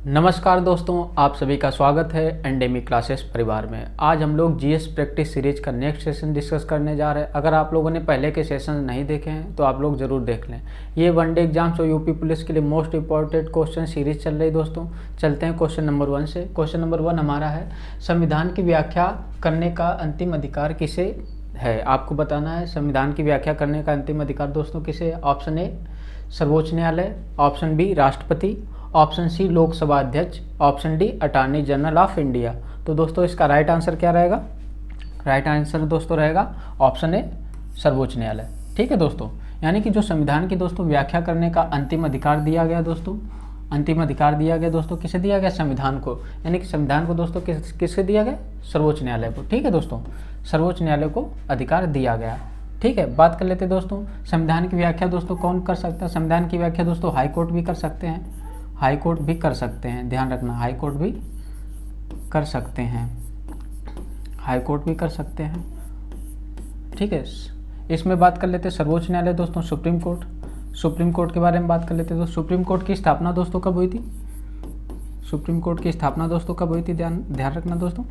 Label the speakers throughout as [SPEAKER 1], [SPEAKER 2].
[SPEAKER 1] नमस्कार दोस्तों, आप सभी का स्वागत है एंडेमिक क्लासेस परिवार में। आज हम लोग जीएस प्रैक्टिस सीरीज का नेक्स्ट सेशन डिस्कस करने जा रहे हैं। अगर आप लोगों ने पहले के सेशन नहीं देखे हैं तो आप लोग ज़रूर देख लें। ये वनडे एग्जाम्स और यूपी पुलिस के लिए मोस्ट इंपॉर्टेंट क्वेश्चन सीरीज चल रही है दोस्तों। चलते हैं क्वेश्चन नंबर 1 से। क्वेश्चन नंबर 1 हमारा है, संविधान की व्याख्या करने का अंतिम अधिकार किसे है? आपको बताना है संविधान की व्याख्या करने का अंतिम अधिकार दोस्तों किसे है। ऑप्शन ए सर्वोच्च न्यायालय, ऑप्शन बी राष्ट्रपति, ऑप्शन सी लोकसभा अध्यक्ष, option D attorney general of India. तो दोस्तों इसका राइट आंसर क्या रहेगा? राइट आंसर दोस्तों रहेगा ऑप्शन ए सर्वोच्च न्यायालय। ठीक है दोस्तों, यानी कि जो संविधान की दोस्तों व्याख्या करने का अंतिम अधिकार दिया गया दोस्तों, अंतिम अधिकार दिया गया दोस्तों किसे दिया गया? संविधान को। यानी कि संविधान को दोस्तों किससे दिया गया? सर्वोच्च न्यायालय को। ठीक है दोस्तों, सर्वोच्च न्यायालय को अधिकार दिया गया। ठीक है, बात कर लेते हैं दोस्तों संविधान की व्याख्या दोस्तों कौन कर सकता है? संविधान की व्याख्या दोस्तों हाई कोर्ट भी कर सकते हैं, हाई कोर्ट भी कर सकते हैं, ध्यान रखना, हाई कोर्ट भी कर सकते हैं, हाई कोर्ट भी कर सकते हैं। ठीक है, इसमें बात कर लेते हैं सर्वोच्च न्यायालय दोस्तों, सुप्रीम कोर्ट। सुप्रीम कोर्ट के बारे में बात कर लेते हैं। तो सुप्रीम कोर्ट की स्थापना दोस्तों कब हुई थी? सुप्रीम कोर्ट की स्थापना दोस्तों कब हुई थी? ध्यान रखना दोस्तों,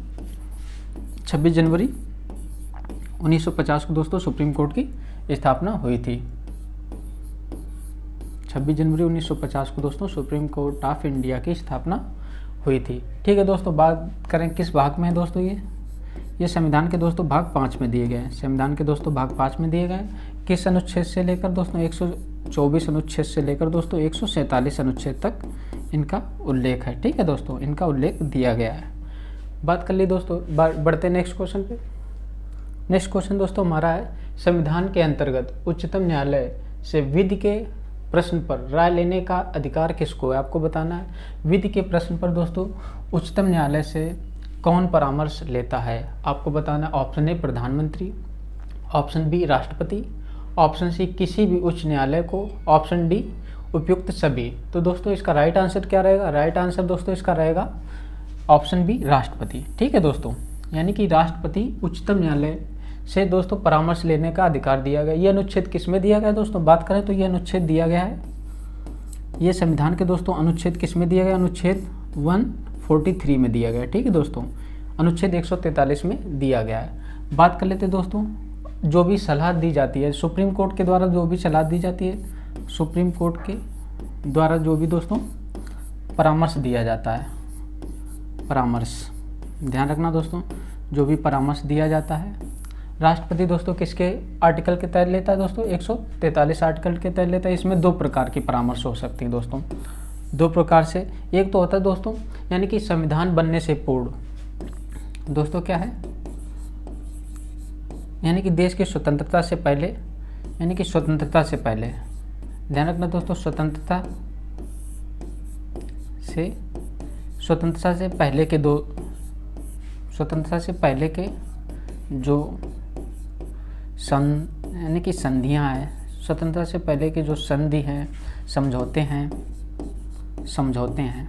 [SPEAKER 1] 26 जनवरी 1950 को दोस्तों सुप्रीम कोर्ट की स्थापना हुई थी। 26 जनवरी 1950 को दोस्तों सुप्रीम कोर्ट ऑफ इंडिया की स्थापना हुई थी। ठीक है दोस्तों, बात करें किस भाग में है दोस्तों ये संविधान के दोस्तों भाग 5 में दिए गए हैं। संविधान के दोस्तों भाग 5 में दिए गए हैं। किस अनुच्छेद से लेकर दोस्तों 124 अनुच्छेद से लेकर दोस्तों 147 अनुच्छेद तक इनका उल्लेख है। ठीक है दोस्तों, इनका उल्लेख दिया गया है। बात कर ली दोस्तों, बढ़ते नेक्स्ट क्वेश्चन पे। नेक्स्ट क्वेश्चन दोस्तों हमारा है, संविधान के अंतर्गत उच्चतम न्यायालय से विधि के प्रश्न पर राय लेने का अधिकार किसको है? आपको बताना है विधि के प्रश्न पर दोस्तों उच्चतम न्यायालय से कौन परामर्श लेता है? आपको बताना है ऑप्शन ए प्रधानमंत्री, ऑप्शन बी राष्ट्रपति, ऑप्शन सी किसी भी उच्च न्यायालय को, ऑप्शन डी उपयुक्त सभी। तो दोस्तों इसका राइट आंसर क्या रहेगा? राइट आंसर दोस्तों इसका रहेगा ऑप्शन बी राष्ट्रपति। ठीक है दोस्तों, यानी कि राष्ट्रपति उच्चतम न्यायालय से दोस्तों परामर्श लेने का अधिकार दिया गया। ये अनुच्छेद किस में दिया गया दोस्तों? बात करें तो ये अनुच्छेद दिया गया है, ये संविधान के दोस्तों अनुच्छेद किस में दिया गया? अनुच्छेद 143 में दिया गया है। ठीक है दोस्तों, अनुच्छेद 143 में दिया गया है। बात कर लेते दोस्तों, जो भी सलाह दी जाती है सुप्रीम कोर्ट के द्वारा, जो भी सलाह दी जाती है सुप्रीम कोर्ट के द्वारा, जो भी दोस्तों परामर्श दिया जाता है, परामर्श ध्यान रखना दोस्तों, जो भी परामर्श दिया जाता है राष्ट्रपति दोस्तों किसके आर्टिकल के तहत लेता है दोस्तों? 143 आर्टिकल के तहत लेता है। इसमें दो प्रकार की परामर्श हो सकती है दोस्तों, दो प्रकार से। एक तो होता है दोस्तों यानी कि संविधान बनने से पूर्व दोस्तों क्या है, यानी कि देश की स्वतंत्रता से पहले, यानी कि स्वतंत्रता से पहले, ध्यान रखना दोस्तों, स्वतंत्रता से पहले के दो, स्वतंत्रता से पहले के जो यानी कि संधियाँ हैं, स्वतंत्रता से पहले के जो संधि हैं, समझौते हैं।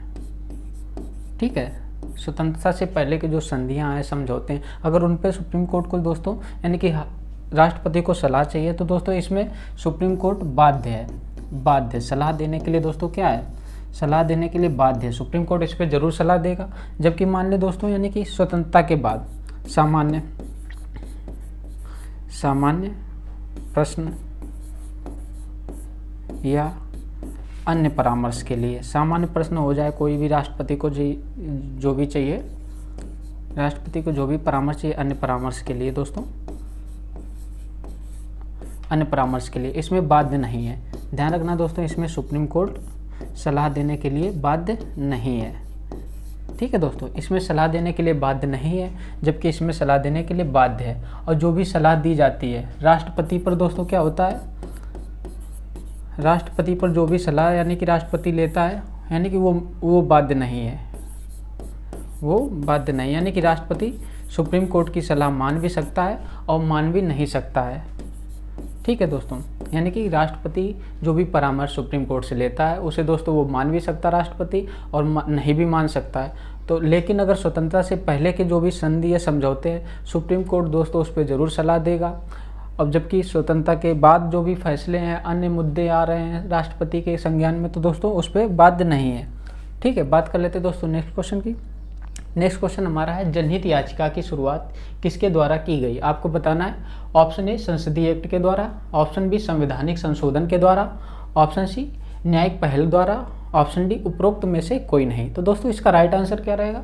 [SPEAKER 1] ठीक है, स्वतंत्रता से पहले के जो संधियाँ हैं, समझौते हैं, अगर उन पे सुप्रीम कोर्ट को दोस्तों यानी कि राष्ट्रपति को सलाह चाहिए तो दोस्तों इसमें सुप्रीम कोर्ट बाध्य सलाह देने के लिए दोस्तों क्या है? सलाह देने के लिए बाध्य है। सुप्रीम कोर्ट इस पर जरूर सलाह देगा। जबकि मान लें दोस्तों यानी कि स्वतंत्रता के बाद सामान्य प्रश्न या अन्य परामर्श के लिए, सामान्य प्रश्न हो जाए कोई भी, राष्ट्रपति को जो भी चाहिए, राष्ट्रपति को जो भी परामर्श चाहिए अन्य परामर्श के लिए दोस्तों, अन्य परामर्श के लिए इसमें बाध्य नहीं है। ध्यान रखना दोस्तों, इसमें सुप्रीम कोर्ट सलाह देने के लिए बाध्य नहीं है। ठीक है दोस्तों, इसमें सलाह देने के लिए बाध्य नहीं है, जबकि इसमें सलाह देने के लिए बाध्य है। और जो भी सलाह दी जाती है राष्ट्रपति पर दोस्तों क्या होता है? राष्ट्रपति पर जो भी सलाह यानी कि राष्ट्रपति लेता है, यानी कि वो बाध्य नहीं है, वो बाध्य नहीं, यानी कि राष्ट्रपति सुप्रीम कोर्ट की सलाह मान भी सकता है और मान भी नहीं सकता है। ठीक है दोस्तों, यानी कि राष्ट्रपति जो भी परामर्श सुप्रीम कोर्ट से लेता है उसे दोस्तों वो मान भी सकता है राष्ट्रपति, और नहीं भी मान सकता है। तो लेकिन अगर स्वतंत्रता से पहले के जो भी संधि या समझौते हैं सुप्रीम कोर्ट दोस्तों उस पर ज़रूर सलाह देगा। अब जबकि स्वतंत्रता के बाद जो भी फैसले हैं, अन्य मुद्दे आ रहे हैं राष्ट्रपति के संज्ञान में, तो दोस्तों उस पर बाध्य नहीं है। ठीक है, बात कर लेते हैं दोस्तों नेक्स्ट क्वेश्चन की। नेक्स्ट क्वेश्चन हमारा है, जनहित याचिका की शुरुआत किसके द्वारा की गई? आपको बताना है ऑप्शन ए संसदीय एक्ट के द्वारा, ऑप्शन बी संवैधानिक संशोधन के द्वारा, ऑप्शन सी न्यायिक पहल द्वारा, ऑप्शन डी उपरोक्त में से कोई नहीं। तो दोस्तों इसका राइट आंसर क्या रहेगा?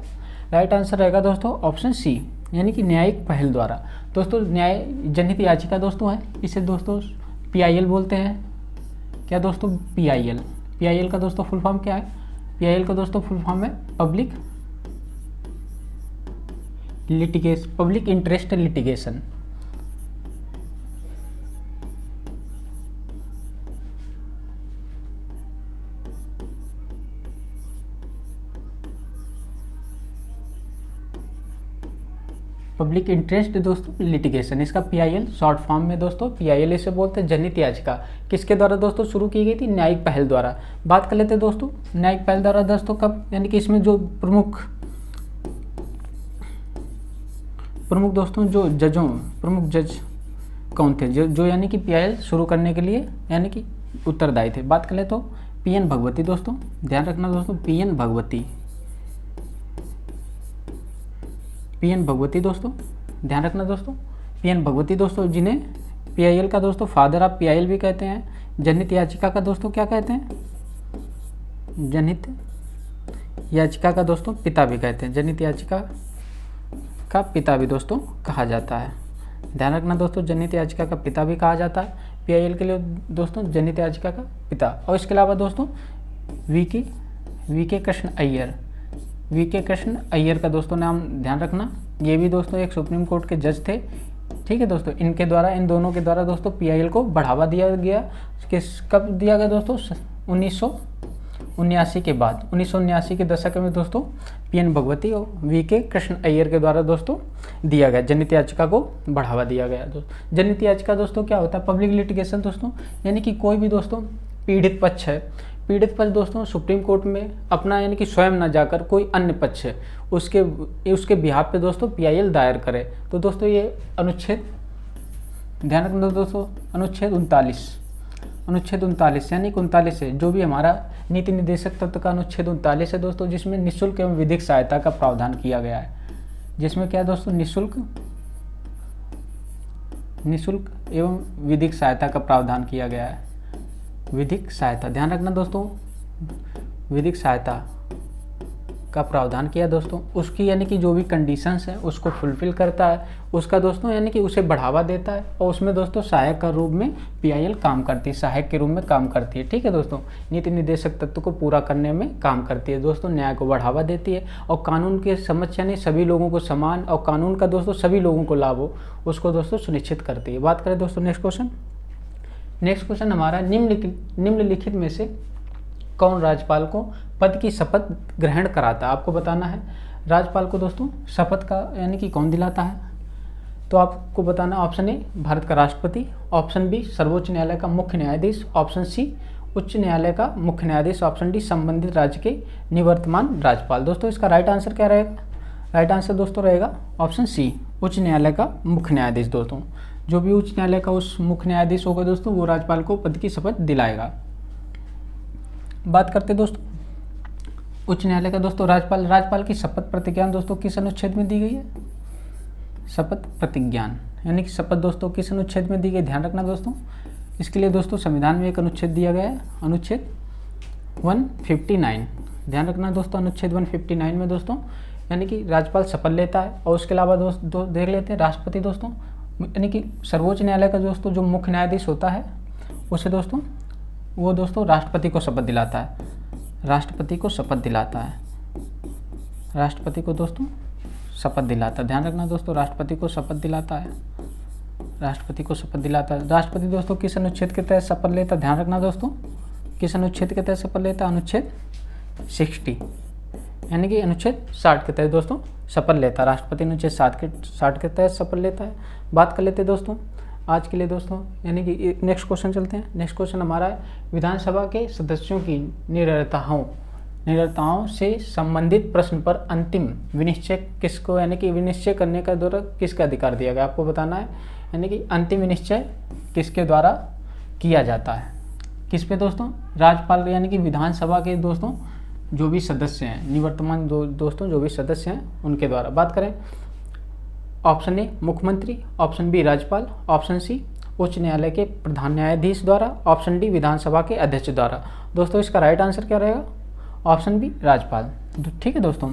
[SPEAKER 1] राइट आंसर रहेगा दोस्तों ऑप्शन सी, यानी कि न्यायिक पहल द्वारा। दोस्तों न्याय जनहित याचिका दोस्तों है, इसे दोस्तों PIL बोलते हैं। क्या दोस्तों? PIL। PIL का दोस्तों फुल फॉर्म क्या है? PIL का दोस्तों फुल फॉर्म है public interest litigation. Public interest दोस्तों लिटिगेशन, इसका PIL शॉर्ट फॉर्म में दोस्तों PIL इसे बोलते हैं। जनहित याचिका किसके द्वारा दोस्तों शुरू की गई थी? न्यायिक पहल द्वारा। बात कर लेते हैं दोस्तों न्यायिक पहल द्वारा दोस्तों कब, यानी कि इसमें जो प्रमुख दोस्तों जो प्रमुख जज कौन थे जो यानी कि PIL शुरू करने के लिए यानी कि उत्तरदायी थे? बात कर ले तो PN भगवती दोस्तों, ध्यान रखना दोस्तों, PN भगवती दोस्तों, ध्यान रखना दोस्तों, PN भगवती दोस्तों, जिन्हें PIL का दोस्तों फादर ऑफ PIL भी कहते हैं। जनहित याचिका का दोस्तों क्या कहते हैं? जनहित याचिका का दोस्तों पिता भी कहते हैं। जनहित याचिका का पिता भी दोस्तों कहा जाता है। ध्यान रखना दोस्तों, जनहित याचिका का पिता भी कहा जाता है PIL के लिए दोस्तों, जनहित याचिका का पिता। और इसके अलावा दोस्तों वीके कृष्ण अय्यर का दोस्तों नाम ध्यान रखना, ये भी दोस्तों एक सुप्रीम कोर्ट के जज थे। ठीक है दोस्तों, इन दोनों के द्वारा दोस्तों PIL को बढ़ावा दिया गया। कब दिया गया दोस्तों? 1979 के बाद, 1979 के दशक में दोस्तों PN भगवती और वीके कृष्ण अय्यर के द्वारा दोस्तों दिया गया, जनहित याचिका को बढ़ावा दिया गया। दोस्तों जनहित याचिका दोस्तों क्या होता है? पब्लिक लिटिगेशन दोस्तों, यानी कि कोई भी दोस्तों पीड़ित पक्ष है, पीड़ित पक्ष दोस्तों सुप्रीम कोर्ट में अपना यानी कि स्वयं न जाकर कोई अन्य पक्ष है उसके बिहाफ पे दोस्तों PIL दायर करे। तो दोस्तों ये अनुच्छेद, ध्यान रखना दोस्तों, अनुच्छेद 39 यानी कि 39 है, जो भी हमारा नीति निर्देशक तत्व का अनुच्छेद 39 है दोस्तों, जिसमें निःशुल्क एवं विधिक सहायता का प्रावधान किया गया है। जिसमें क्या दोस्तों? निःशुल्क एवं विधिक सहायता का प्रावधान किया गया है। विधिक सहायता, ध्यान रखना दोस्तों, विधिक सहायता का प्रावधान किया दोस्तों, उसकी यानी कि जो भी कंडीशंस है उसको फुलफिल करता है, उसका दोस्तों यानी कि उसे बढ़ावा देता है, और उसमें दोस्तों सहायक का रूप में PIL काम करती है, सहायक के रूप में काम करती है। ठीक है दोस्तों, नीति निर्देशक तत्व को पूरा करने में काम करती है दोस्तों, न्याय को बढ़ावा देती है, और कानून के समक्ष यानी सभी लोगों को समान और कानून का दोस्तों सभी लोगों को लाभ हो उसको दोस्तों सुनिश्चित करती है। बात करें दोस्तों नेक्स्ट क्वेश्चन हमारा, निम्नलिखित में से कौन राज्यपाल को पद की शपथ ग्रहण कराता है? आपको बताना है राज्यपाल को दोस्तों शपथ का यानी कि कौन दिलाता है? तो आपको बताना ऑप्शन ए भारत का राष्ट्रपति, ऑप्शन बी सर्वोच्च न्यायालय का मुख्य न्यायाधीश, ऑप्शन सी उच्च न्यायालय का मुख्य न्यायाधीश, ऑप्शन डी संबंधित राज्य के निवर्तमान राज्यपाल। दोस्तों इसका राइट आंसर क्या रहेगा? राइट आंसर दोस्तों रहेगा ऑप्शन सी, उच्च न्यायालय का मुख्य न्यायाधीश। दोस्तों जो भी उच्च न्यायालय का उस मुख्य न्यायाधीश होगा दोस्तों, वो राज्यपाल को पद की शपथ दिलाएगा। बात करते दोस्तों उच्च न्यायालय का दोस्तों, राज्यपाल की शपथ प्रतिज्ञा दोस्तों किस अनुच्छेद में दी गई है? शपथ प्रतिज्ञान यानी कि शपथ दोस्तों किस अनुच्छेद में दी गई? ध्यान रखना दोस्तों, इसके लिए दोस्तों संविधान में एक अनुच्छेद दिया गया है, अनुच्छेद 159। ध्यान रखना दोस्तों, अनुच्छेद 159 में दोस्तों यानी कि राज्यपाल शपथ लेता है। और उसके अलावा दोस्तों देख लेते हैं राष्ट्रपति दोस्तों, यानी कि सर्वोच्च न्यायालय का दोस्तों जो मुख्य न्यायाधीश होता है उसे दोस्तों वो दोस्तों राष्ट्रपति को शपथ दिलाता है, राष्ट्रपति को शपथ दिलाता है, राष्ट्रपति को दोस्तों शपथ दिलाता है। ध्यान रखना दोस्तों, राष्ट्रपति को शपथ दिलाता है, राष्ट्रपति को शपथ दिलाता है। राष्ट्रपति दोस्तों किस अनुच्छेद के तहत शपथ लेता है? ध्यान रखना दोस्तों, किस अनुच्छेद के तहत शपथ लेता है? अनुच्छेद 60 यानी कि अनुच्छेद 60 के तहत दोस्तों शपथ लेता है। राष्ट्रपति अनुच्छेद 60 के तहत शपथ लेता है। बात कर लेते हैं दोस्तों आज के लिए दोस्तों, यानी कि नेक्स्ट क्वेश्चन चलते हैं। नेक्स्ट क्वेश्चन हमारा है, विधानसभा के सदस्यों की निरर्ताओं से संबंधित प्रश्न पर अंतिम विनिश्चय किसको यानी कि विनिश्चय करने का द्वारा किसका अधिकार दिया गया? आपको बताना है, यानी कि अंतिम विनिश्चय किसके द्वारा किया जाता है? किस पे दोस्तों? राज्यपाल यानी कि विधानसभा के दोस्तों जो भी सदस्य हैं, निवर्तमान दोस्तों जो भी सदस्य हैं उनके द्वारा। बात करें ऑप्शन ए मुख्यमंत्री, ऑप्शन बी राज्यपाल, ऑप्शन सी उच्च न्यायालय के प्रधान न्यायाधीश द्वारा, ऑप्शन डी विधानसभा के अध्यक्ष द्वारा। दोस्तों इसका राइट आंसर क्या रहेगा? ऑप्शन बी राज्यपाल। ठीक है दोस्तों,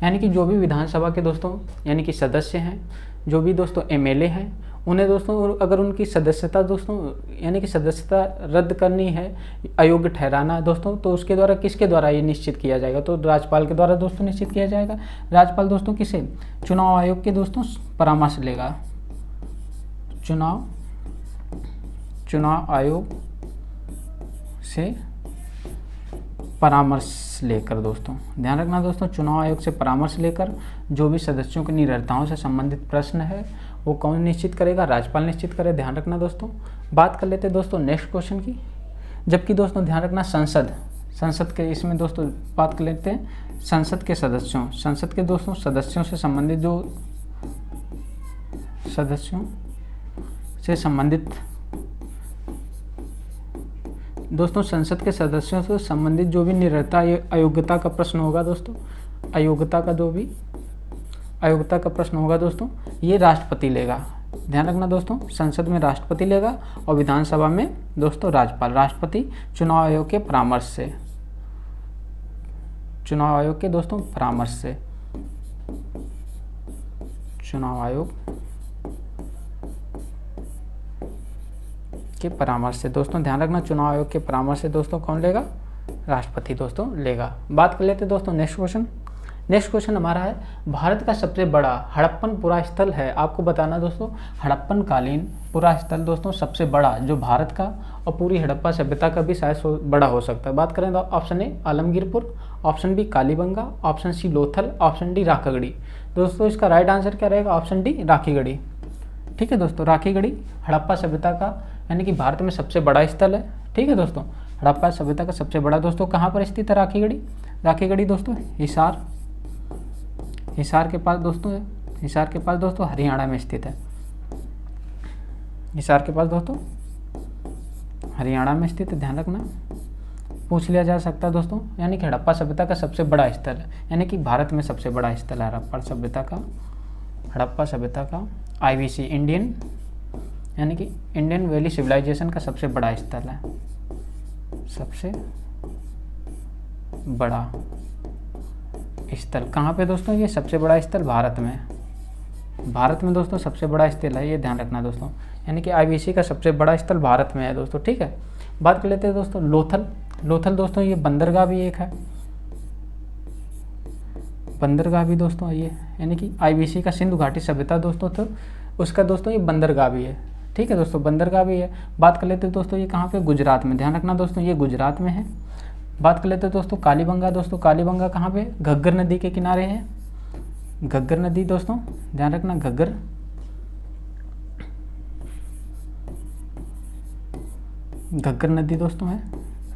[SPEAKER 1] यानी कि जो भी विधानसभा के दोस्तों यानी कि सदस्य हैं, जो भी दोस्तों एमएलए हैं, उन्हें दोस्तों अगर उनकी सदस्यता दोस्तों यानी कि सदस्यता रद्द करनी है, अयोग्य ठहराना है दोस्तों, तो उसके द्वारा किसके द्वारा ये निश्चित किया जाएगा? तो राज्यपाल के द्वारा दोस्तों निश्चित किया जाएगा। राज्यपाल दोस्तों किसे? चुनाव आयोग के दोस्तों परामर्श लेगा। चुनाव आयोग से परामर्श लेकर दोस्तों, ध्यान रखना दोस्तों, चुनाव आयोग से परामर्श लेकर जो भी सदस्यों की निरर्ताओं से संबंधित प्रश्न है वो कौन निश्चित करेगा? राज्यपाल निश्चित करे। ध्यान रखना दोस्तों। बात कर लेते हैं दोस्तों नेक्स्ट क्वेश्चन की। जबकि दोस्तों ध्यान रखना संसद के इसमें दोस्तों बात कर लेते हैं संसद के दोस्तों सदस्यों से संबंधित संसद के सदस्यों से संबंधित जो भी निरर्ता अयोग्यता का प्रश्न होगा दोस्तों, अयोग्यता का प्रश्न होगा दोस्तों, ये राष्ट्रपति लेगा। ध्यान रखना दोस्तों, संसद में राष्ट्रपति लेगा और विधानसभा में दोस्तों राज्यपाल। राष्ट्रपति चुनाव आयोग के परामर्श से, चुनाव आयोग के दोस्तों परामर्श से, चुनाव आयोग के परामर्श से दोस्तों, ध्यान रखना चुनाव आयोग के परामर्श से दोस्तों कौन लेगा? राष्ट्रपति दोस्तों लेगा। बात कर लेते दोस्तों नेक्स्ट क्वेश्चन हमारा है भारत का सबसे बड़ा हड़प्पन पुरा स्थल है। आपको बताना दोस्तों हड़प्पन कालीन पुरा स्थल दोस्तों सबसे बड़ा जो भारत का और पूरी हड़प्पा सभ्यता का भी शायद बड़ा हो सकता है। बात करें तो option A Alamgirpur, option B Kalibanga, option C Lothal, option D Rakhagarhi. दोस्तों इसका राइट आंसर क्या रहेगा? Option D Rakhigarhi. ठीक है दोस्तों, राखीगढ़ी हड़प्पा सभ्यता का यानी कि भारत में सबसे बड़ा स्थल है। ठीक है दोस्तों, हड़प्पा सभ्यता का सबसे बड़ा दोस्तों कहाँ पर स्थित है? राखीगढ़ी दोस्तों हिसार के पास दोस्तों हरियाणा में स्थित है। हिसार के पास दोस्तों हरियाणा में स्थित है। ध्यान रखना, पूछ लिया जा सकता है दोस्तों, यानी कि हड़प्पा सभ्यता का सबसे बड़ा स्थल है, यानी कि भारत में सबसे बड़ा स्थल है हड़प्पा सभ्यता का IVC इंडियन यानी कि इंडियन वैली सिविलाइजेशन का सबसे बड़ा स्थल है, सबसे बड़ा स्थल कहाँ पे दोस्तों? ये सबसे बड़ा स्थल भारत में दोस्तों सबसे बड़ा स्थल है, ये ध्यान रखना दोस्तों, यानी कि IVC का सबसे बड़ा स्थल भारत में है दोस्तों। ठीक है, बात कर लेते हैं दोस्तों लोथल दोस्तों, ये बंदरगाह भी एक है, बंदरगाह भी दोस्तों ये यानी कि IVC का सिंधु घाटी सभ्यता दोस्तों तो उसका दोस्तों ये बंदरगाह भी है। ठीक है दोस्तों, बंदरगाह भी है। बात कर लेते हैं दोस्तों ये कहाँ पे? गुजरात में। ध्यान रखना दोस्तों ये गुजरात में है। बात कर लेते हैं दोस्तों कालीबंगा कालीबंगा कहाँ पे? घग्गर नदी के किनारे है। घग्गर नदी दोस्तों ध्यान रखना, घग्गर नदी दोस्तों है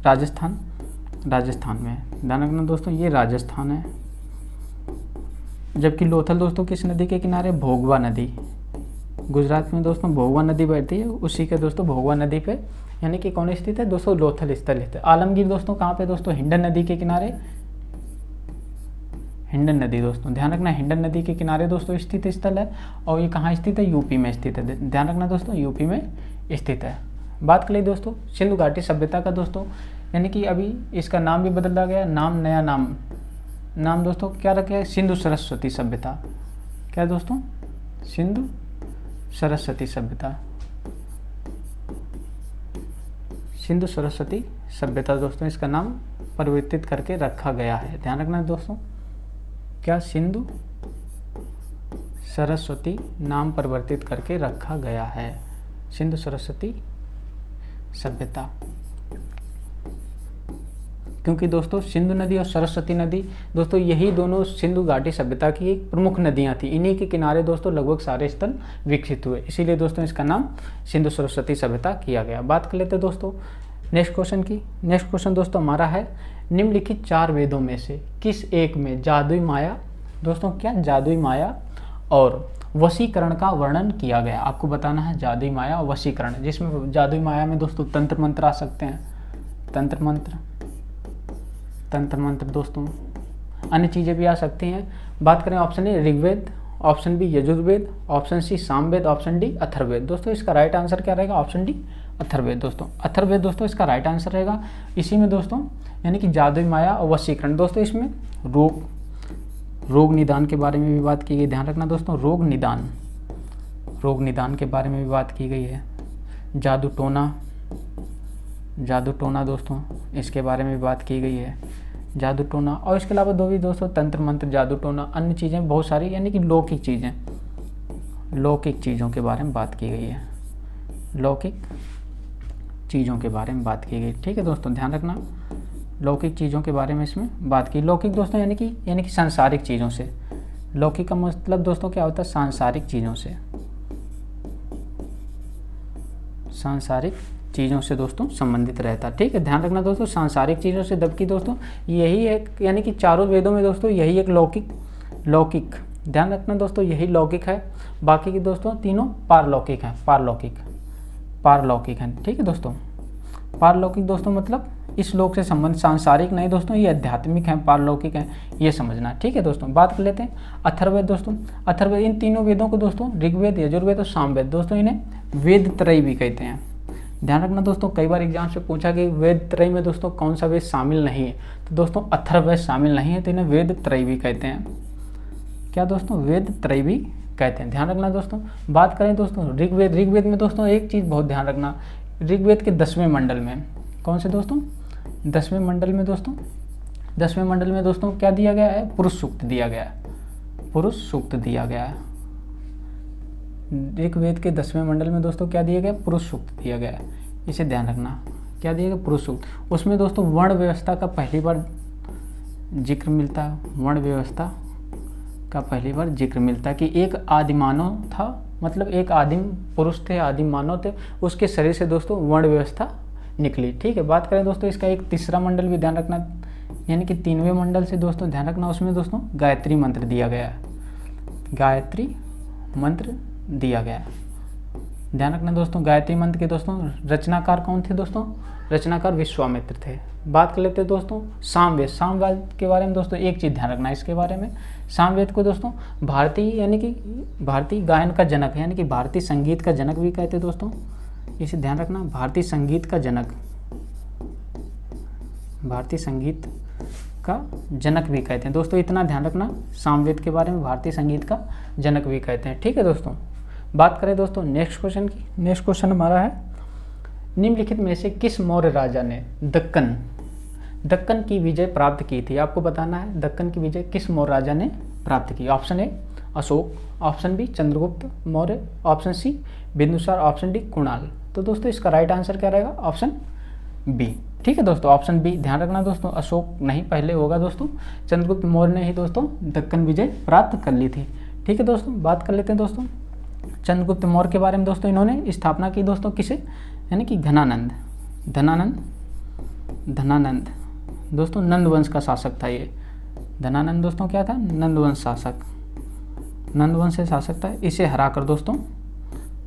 [SPEAKER 1] राजस्थान में है। ध्यान रखना दोस्तों ये राजस्थान है। जबकि लोथल दोस्तों किस नदी के किनारे? भोगवा नदी। गुजरात में दोस्तों भोगवा नदी बहती है, उसी के दोस्तों भोगवा नदी पे यानी कि कौन स्थित है दोस्तों? लोथल स्थल स्थित है। आलमगीर दोस्तों कहाँ पे दोस्तों? हिंडन नदी के किनारे, हिंडन नदी दोस्तों ध्यान रखना, हिंडन नदी के किनारे दोस्तों स्थित स्थल है और ये कहाँ स्थित है? यूपी में स्थित है। ध्यान रखना दोस्तों यूपी में स्थित है। बात कर ले दोस्तों सिंधु घाटी सभ्यता का दोस्तों, यानी कि अभी इसका नाम भी बदला गया, नया नाम दोस्तों क्या रखा है? सिंधु सरस्वती सभ्यता। क्या दोस्तों? सिंधु सरस्वती सभ्यता। सिंधु सरस्वती सभ्यता दोस्तों इसका नाम परिवर्तित करके रखा गया है। ध्यान रखना दोस्तों, क्या? सिंधु सरस्वती नाम परिवर्तित करके रखा गया है, सिंधु सरस्वती सभ्यता। क्योंकि दोस्तों सिंधु नदी और सरस्वती नदी दोस्तों यही दोनों सिंधु घाटी सभ्यता की एक प्रमुख नदियां थी। इन्हीं के किनारे दोस्तों लगभग सारे स्थल विकसित हुए, इसीलिए दोस्तों इसका नाम सिंधु सरस्वती सभ्यता किया गया। बात कर लेते दोस्तों नेक्स्ट क्वेश्चन की। नेक्स्ट क्वेश्चन दोस्तों हमारा है निम्नलिखित 4 वेदों में से किस एक में जादुई माया दोस्तों क्या? जादुई माया और वशीकरण का वर्णन किया गया। आपको बताना है जादुई माया और वशीकरण, जिसमें जादुई माया में दोस्तों तंत्र मंत्र आ सकते हैं, तंत्र मंत्र तंत्र मंत्र दोस्तों, अन्य चीज़ें भी आ सकती हैं। बात करें option A Rigveda, option B Yajurveda, option C Samaveda, option D Atharvaveda. दोस्तों इसका राइट आंसर क्या रहेगा? ऑप्शन डी अथर्ववेद दोस्तों। अथर्ववेद दोस्तों इसका राइट आंसर रहेगा। इसी में दोस्तों यानी कि जादुई माया और वशीकरण, दोस्तों इसमें रोग निदान के बारे में भी बात की गई, ध्यान रखना दोस्तों। रोग निदान के बारे में भी बात की गई है। जादू टोना दोस्तों इसके बारे में भी बात की गई है, जादू टोना। और इसके अलावा दो भी दोस्तों तंत्र मंत्र, जादू टोना, अन्य चीज़ें बहुत सारी यानी कि लौकिक चीज़ों के बारे में बात की गई है, लौकिक चीज़ों के बारे में बात की गई। ठीक है दोस्तों, ध्यान रखना, लौकिक चीज़ों के बारे में इसमें बात की। लौकिक दोस्तों यानी कि सांसारिक चीज़ों से। लौकिक का मतलब दोस्तों क्या होता है? सांसारिक चीज़ों से दोस्तों संबंधित रहता है। ठीक है, ध्यान रखना दोस्तों, सांसारिक चीज़ों से। जबकि दोस्तों यही एक यानी कि चारों वेदों में दोस्तों यही एक लौकिक ध्यान रखना दोस्तों, यही लौकिक है। बाकी की दोस्तों तीनों पारलौकिक हैं, पारलौकिक हैं। ठीक है दोस्तों, पारलौकिक दोस्तों मतलब इस लोक से संबंध, सांसारिक नहीं दोस्तों, ये आध्यात्मिक हैं, पारलौकिक हैं, ये समझना। ठीक है दोस्तों, बात कर लेते हैं अथर्ववेद दोस्तों। अथर्ववेद इन तीनों वेदों को दोस्तों ऋग्वेद, यजुर्वेद और सामवेद दोस्तों इन्हें वेद त्रयी भी कहते हैं। ध्यान रखना दोस्तों, कई बार एग्जाम से पूछा कि वेद त्रयी में दोस्तों कौन सा वेद शामिल नहीं है, तो दोस्तों अथर्ववेद शामिल नहीं है, तो इन्हें वेद त्रयी भी कहते हैं। क्या दोस्तों? वेद त्रयी भी कहते हैं। ध्यान रखना दोस्तों, बात करें दोस्तों ऋग्वेद में दोस्तों एक चीज़ बहुत ध्यान रखना, ऋग्वेद के 10वें मंडल में, कौन से दोस्तों? 10वें मंडल में दोस्तों क्या दिया गया है? पुरुष सूक्त दिया गया है। ऋग्वेद के 10वें मंडल में दोस्तों क्या दिया गया? पुरुष सूक्त दिया गया है, इसे ध्यान रखना। क्या दिया गया? पुरुष सूक्त। उसमें दोस्तों वर्ण व्यवस्था का पहली बार जिक्र मिलता है, कि एक आदिमानव था, मतलब एक आदिम पुरुष थे, आदिम मानव थे, उसके शरीर से दोस्तों वर्ण व्यवस्था निकली। ठीक है, बात करें दोस्तों इसका एक तीसरा मंडल भी ध्यान रखना, यानी कि 3वें मंडल से दोस्तों ध्यान रखना, उसमें दोस्तों गायत्री मंत्र दिया गया है, ध्यान रखना दोस्तों। गायत्री मंत्र के दोस्तों रचनाकार कौन थे दोस्तों? रचनाकार विश्वामित्र थे। बात कर लेते हैं दोस्तों सामवेद के बारे में दोस्तों, एक चीज़ ध्यान रखना इसके बारे में। सामवेद को दोस्तों भारतीय गायन का जनक, यानी कि भारतीय संगीत का जनक भी कहते हैं दोस्तों, इसे ध्यान रखना, भारतीय संगीत का जनक भी कहते हैं दोस्तों, इतना ध्यान रखना। सामवेद के बारे में भारतीय संगीत का जनक भी कहते हैं। ठीक है दोस्तों, बात करें दोस्तों नेक्स्ट क्वेश्चन हमारा है, निम्नलिखित में से किस मौर्य राजा ने दक्कन की विजय प्राप्त की थी? आपको बताना है दक्कन की विजय किस मौर्य राजा ने प्राप्त की। Option A Ashoka, option B Chandragupta Maurya, option C Bindusara, option D Kunal. तो दोस्तों इसका राइट आंसर क्या रहेगा? Option B. ठीक है दोस्तों, ऑप्शन बी ध्यान रखना दोस्तों, अशोक नहीं पहले होगा दोस्तों, चंद्रगुप्त मौर्य ने ही दोस्तों दक्कन विजय प्राप्त कर ली थी। ठीक है दोस्तों, बात कर लेते हैं दोस्तों चंद्रगुप्त मौर्य के बारे में दोस्तों, इन्होंने स्थापना की दोस्तों किसे? यानी कि धनानंद दोस्तों नंद वंश का शासक था ये। धनानंद दोस्तों क्या था? नंद वंश से शासक था। इसे हराकर दोस्तों,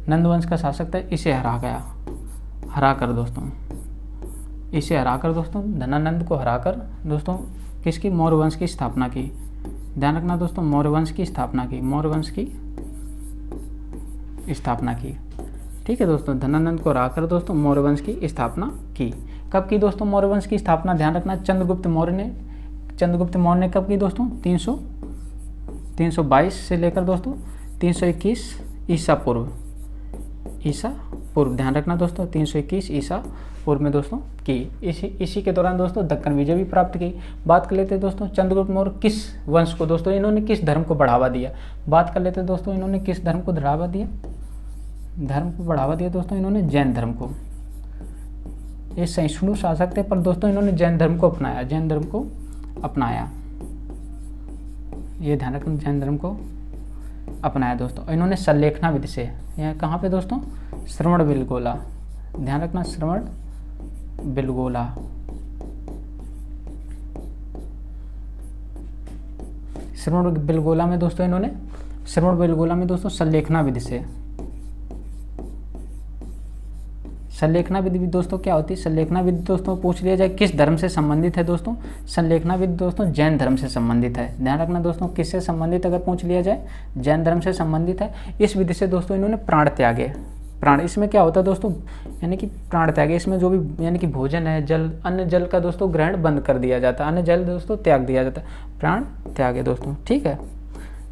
[SPEAKER 1] नंद वंश का शासक था, इसे हराकर दोस्तों धनानंद को हराकर दोस्तों किसकी? मौर्य वंश की स्थापना की। ध्यान रखना दोस्तों, मौर्य वंश की स्थापना की। ठीक है दोस्तों, धनानंद को हराकर दोस्तों मौर्य वंश की स्थापना की। कब की दोस्तों मौर्य वंश की स्थापना? ध्यान रखना, चंद्रगुप्त मौर्य ने कब की दोस्तों? 322 से लेकर दोस्तों 321 ईसा पूर्व। ध्यान रखना दोस्तों, 321 ईसा पूर्व में दोस्तों की। इसी के दौरान दोस्तों दक्कन विजय भी प्राप्त की। बात कर लेते हैं दोस्तों चंद्रगुप्त मौर्य किस वंश को दोस्तों, इन्होंने किस धर्म को बढ़ावा दिया? बात कर लेते हैं दोस्तों, इन्होंने किस धर्म को बढ़ावा दिया दोस्तों, इन्होंने जैन धर्म को। ये सहिष्णु शासक थे, पर दोस्तों इन्होंने जैन धर्म को अपनाया। ये ध्यान रखना, जैन धर्म को अपनाया दोस्तों। इन्होंने सल्लेखना विधि से, यहाँ कहाँ पे दोस्तों? श्रवण बेलगोला। ध्यान रखना, श्रवण बेलगोला में दोस्तों इन्होंने सल्लेखना विधि से संलेखना विधि भी दोस्तों क्या होती है? संलेखना विधि दोस्तों पूछ लिया जाए किस धर्म से संबंधित है दोस्तों? संलेखना विधि दोस्तों जैन धर्म से संबंधित है। ध्यान रखना दोस्तों, किससे संबंधित अगर पूछ लिया जाए, जैन धर्म से संबंधित है। इस विधि से दोस्तों इन्होंने प्राण त्यागे। प्राण, इसमें क्या होता है दोस्तों, यानी कि प्राण त्यागे, इसमें जो भी यानी कि भोजन है, जल, अन्य जल का दोस्तों ग्रहण बंद कर दिया जाता है, अन्य जल दोस्तों त्याग दिया जाता है, प्राण त्यागे दोस्तों। ठीक है,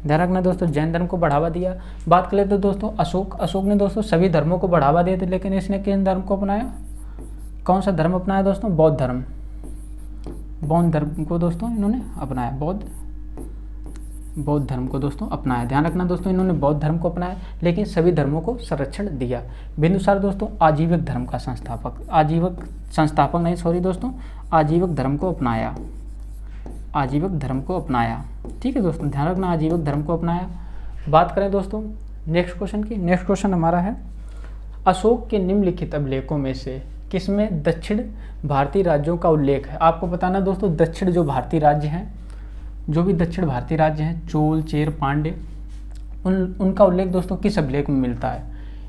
[SPEAKER 1] ध्यान रखना दोस्तों, जैन धर्म को बढ़ावा दिया। बात कर लेते दोस्तों अशोक ने दोस्तों सभी धर्मों को बढ़ावा दिए थे, लेकिन इसने किन धर्म को अपनाया? कौन सा धर्म अपनाया दोस्तों? बौद्ध धर्म। बौद्ध धर्म को दोस्तों इन्होंने अपनाया, बौद्ध धर्म को दोस्तों अपनाया। ध्यान रखना दोस्तों, इन्होंने बौद्ध धर्म को अपनाया, लेकिन सभी धर्मों को संरक्षण दिया। बिंदुसार दोस्तों आजीविक धर्म का संस्थापक, आजीविक धर्म को अपनाया, आजीविक धर्म को अपनाया। ठीक है दोस्तों, ध्यान रखना, आजीविक धर्म को अपनाया। बात करें दोस्तों नेक्स्ट क्वेश्चन की। नेक्स्ट क्वेश्चन हमारा है, अशोक के निम्नलिखित अभिलेखों में से किसमें दक्षिण भारतीय राज्यों का उल्लेख है? आपको बताना दोस्तों, दक्षिण जो भारतीय राज्य हैं, जो भी दक्षिण भारतीय राज्य हैं, चोल, चेर, पांड्य, उनका उल्लेख दोस्तों किस अभिलेख में मिलता है?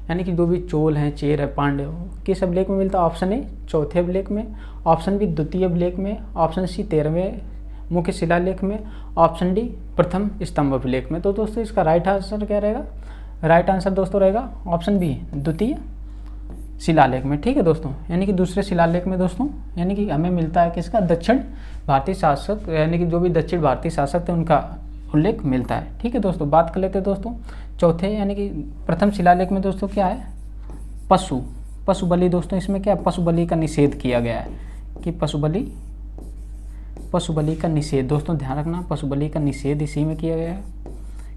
[SPEAKER 1] यानी कि जो भी चोल हैं, चेर है, पांड्य, किस अभिलेख में मिलता है? ऑप्शन ए चौथे अभिलेख में, ऑप्शन बी द्वितीय अभिलेख में, ऑप्शन सी 13वें मुख्य शिलालेख में, ऑप्शन डी प्रथम स्तंभ अभिलेख में। तो दोस्तों इसका राइट आंसर क्या रहेगा? राइट आंसर दोस्तों रहेगा ऑप्शन बी, द्वितीय शिलालेख में। ठीक है दोस्तों, यानी कि दूसरे शिलालेख में दोस्तों, यानी कि हमें मिलता है किसका? दक्षिण भारतीय शासक, यानी कि जो भी दक्षिण भारतीय शासक थे उनका उल्लेख मिलता है। ठीक है दोस्तों, बात कर लेते हैं दोस्तों चौथे, यानी कि प्रथम शिलालेख में दोस्तों क्या है? पशु बलि दोस्तों, इसमें क्या? पशु बलि का निषेध किया गया है कि पशु बलि का निषेध दोस्तों, ध्यान रखना, पशु बलि का निषेध इसी में किया गया है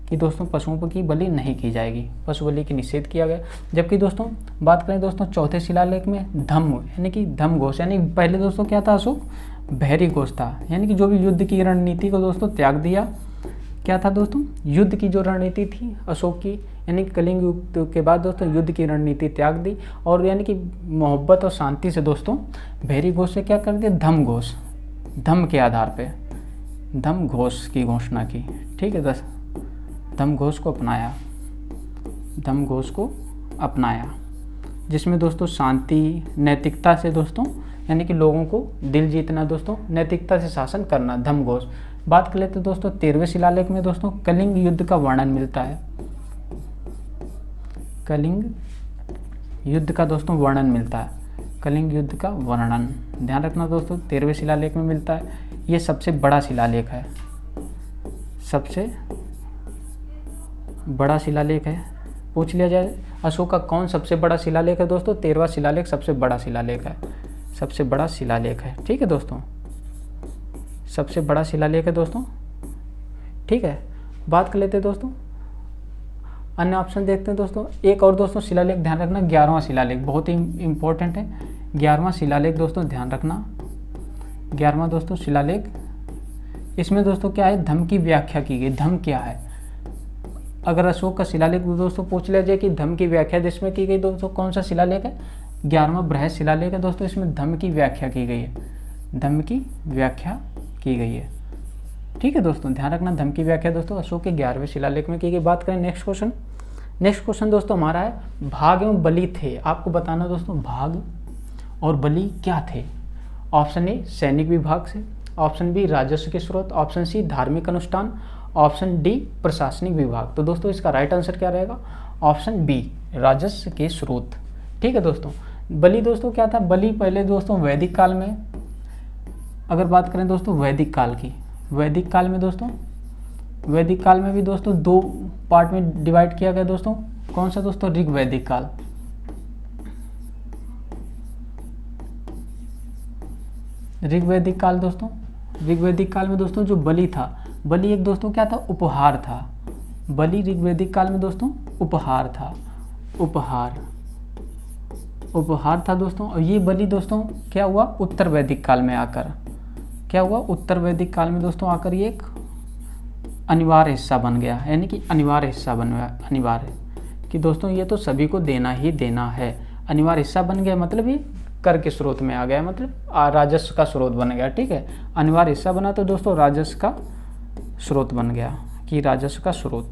[SPEAKER 1] कि दोस्तों पशुओं की बलि नहीं की जाएगी, पशु बलि की निषेध किया गया। जबकि दोस्तों बात करें दोस्तों चौथे शिलालेख में धम्म, यानी कि धम्म घोष, यानी पहले दोस्तों क्या था? अशोक बहरी घोष था, यानी कि जो भी युद्ध की रणनीति को दोस्तों त्याग दिया। क्या था दोस्तों? युद्ध की जो रणनीति थी अशोक की, यानी कि कलिंग युद्ध के बाद दोस्तों युद्ध की रणनीति त्याग दी, और यानी कि मोहब्बत और शांति से दोस्तों बहरी घोष से क्या कर दिया? धम्म घोष, धम्म के आधार पे धम्म घोष की घोषणा की। ठीक है, धम्म घोष को अपनाया, धम्म घोष को अपनाया, जिसमें दोस्तों शांति, नैतिकता से दोस्तों, यानी कि लोगों को दिल जीतना दोस्तों, नैतिकता से शासन करना, धम्म घोष। बात कर लेते दोस्तों 13वें शिलालेख में दोस्तों कलिंग युद्ध का वर्णन मिलता है, कलिंग युद्ध का दोस्तों वर्णन मिलता है, कलिंग युद्ध का वर्णन। ध्यान रखना दोस्तों 13वें शिलालेख में मिलता है। ये सबसे बड़ा शिलालेख है, सबसे बड़ा शिलालेख है। पूछ लिया जाए अशोक का कौन सबसे बड़ा शिलालेख है दोस्तों? 13वां शिलालेख सबसे बड़ा शिलालेख है, सबसे बड़ा शिलालेख है। ठीक है दोस्तों, सबसे बड़ा शिलालेख है दोस्तों। ठीक है, बात कर लेते हैं दोस्तों अन्य ऑप्शन देखते हैं दोस्तों। एक और दोस्तों शिलालेख ध्यान रखना, 11वां शिलालेख बहुत ही इंपॉर्टेंट है। 11वां शिलालेख दोस्तों ध्यान रखना, 11वां दोस्तों शिलालेख, इसमें दोस्तों क्या है? धम्म की व्याख्या की गई। धम्म क्या है? अगर अशोक का शिलालेख दोस्तों पूछ लिया जाए कि धम्म की व्याख्या जिसमें की गई दोस्तों, कौन सा शिलालेख है? 11वां बृहद शिलालेख है दोस्तों, इसमें धम्म की व्याख्या की गई है, धम्म की व्याख्या की गई है। ठीक है दोस्तों, ध्यान रखना, धम्म की व्याख्या दोस्तों अशोक के 11वें शिलालेख में की गई। बात करें नेक्स्ट क्वेश्चन। नेक्स्ट क्वेश्चन दोस्तों हमारा है, भाग एवं बलि थे। आपको बताना दोस्तों भाग और बलि क्या थे? ऑप्शन ए सैनिक विभाग से, ऑप्शन बी राजस्व के स्रोत, ऑप्शन सी धार्मिक अनुष्ठान, ऑप्शन डी प्रशासनिक विभाग। तो दोस्तों इसका राइट आंसर क्या रहेगा? ऑप्शन बी राजस्व के स्रोत। ठीक है दोस्तों, बलि दोस्तों क्या था? बलि पहले दोस्तों वैदिक काल में, अगर बात करें दोस्तों वैदिक काल की, वैदिक काल में दोस्तों, वैदिक काल में भी दोस्तों दो पार्ट में डिवाइड किया गया दोस्तों। कौन सा दोस्तों? ऋग्वैदिक काल, ऋग्वैदिक काल दोस्तों। ऋग्वैदिक काल में दोस्तों जो बलि था, बलि एक दोस्तों क्या था? उपहार था। बलि ऋग्वैदिक काल में दोस्तों उपहार था, उपहार था दोस्तों। और ये बलि दोस्तों क्या हुआ? उत्तर वैदिक काल में आकर, क्या हुआ? उत्तर वैदिक काल में दोस्तों आकर ये एक अनिवार्य हिस्सा बन गया, यानी कि अनिवार्य हिस्सा बन गया, अनिवार्य कि दोस्तों ये तो सभी को देना ही देना है। अनिवार्य हिस्सा बन गया मतलब ये कर के स्रोत में आ गया, मतलब राजस्व का स्रोत बन गया। ठीक है, अनिवार्य हिस्सा बना तो दोस्तों राजस्व का स्रोत बन गया, कि राजस्व का स्रोत।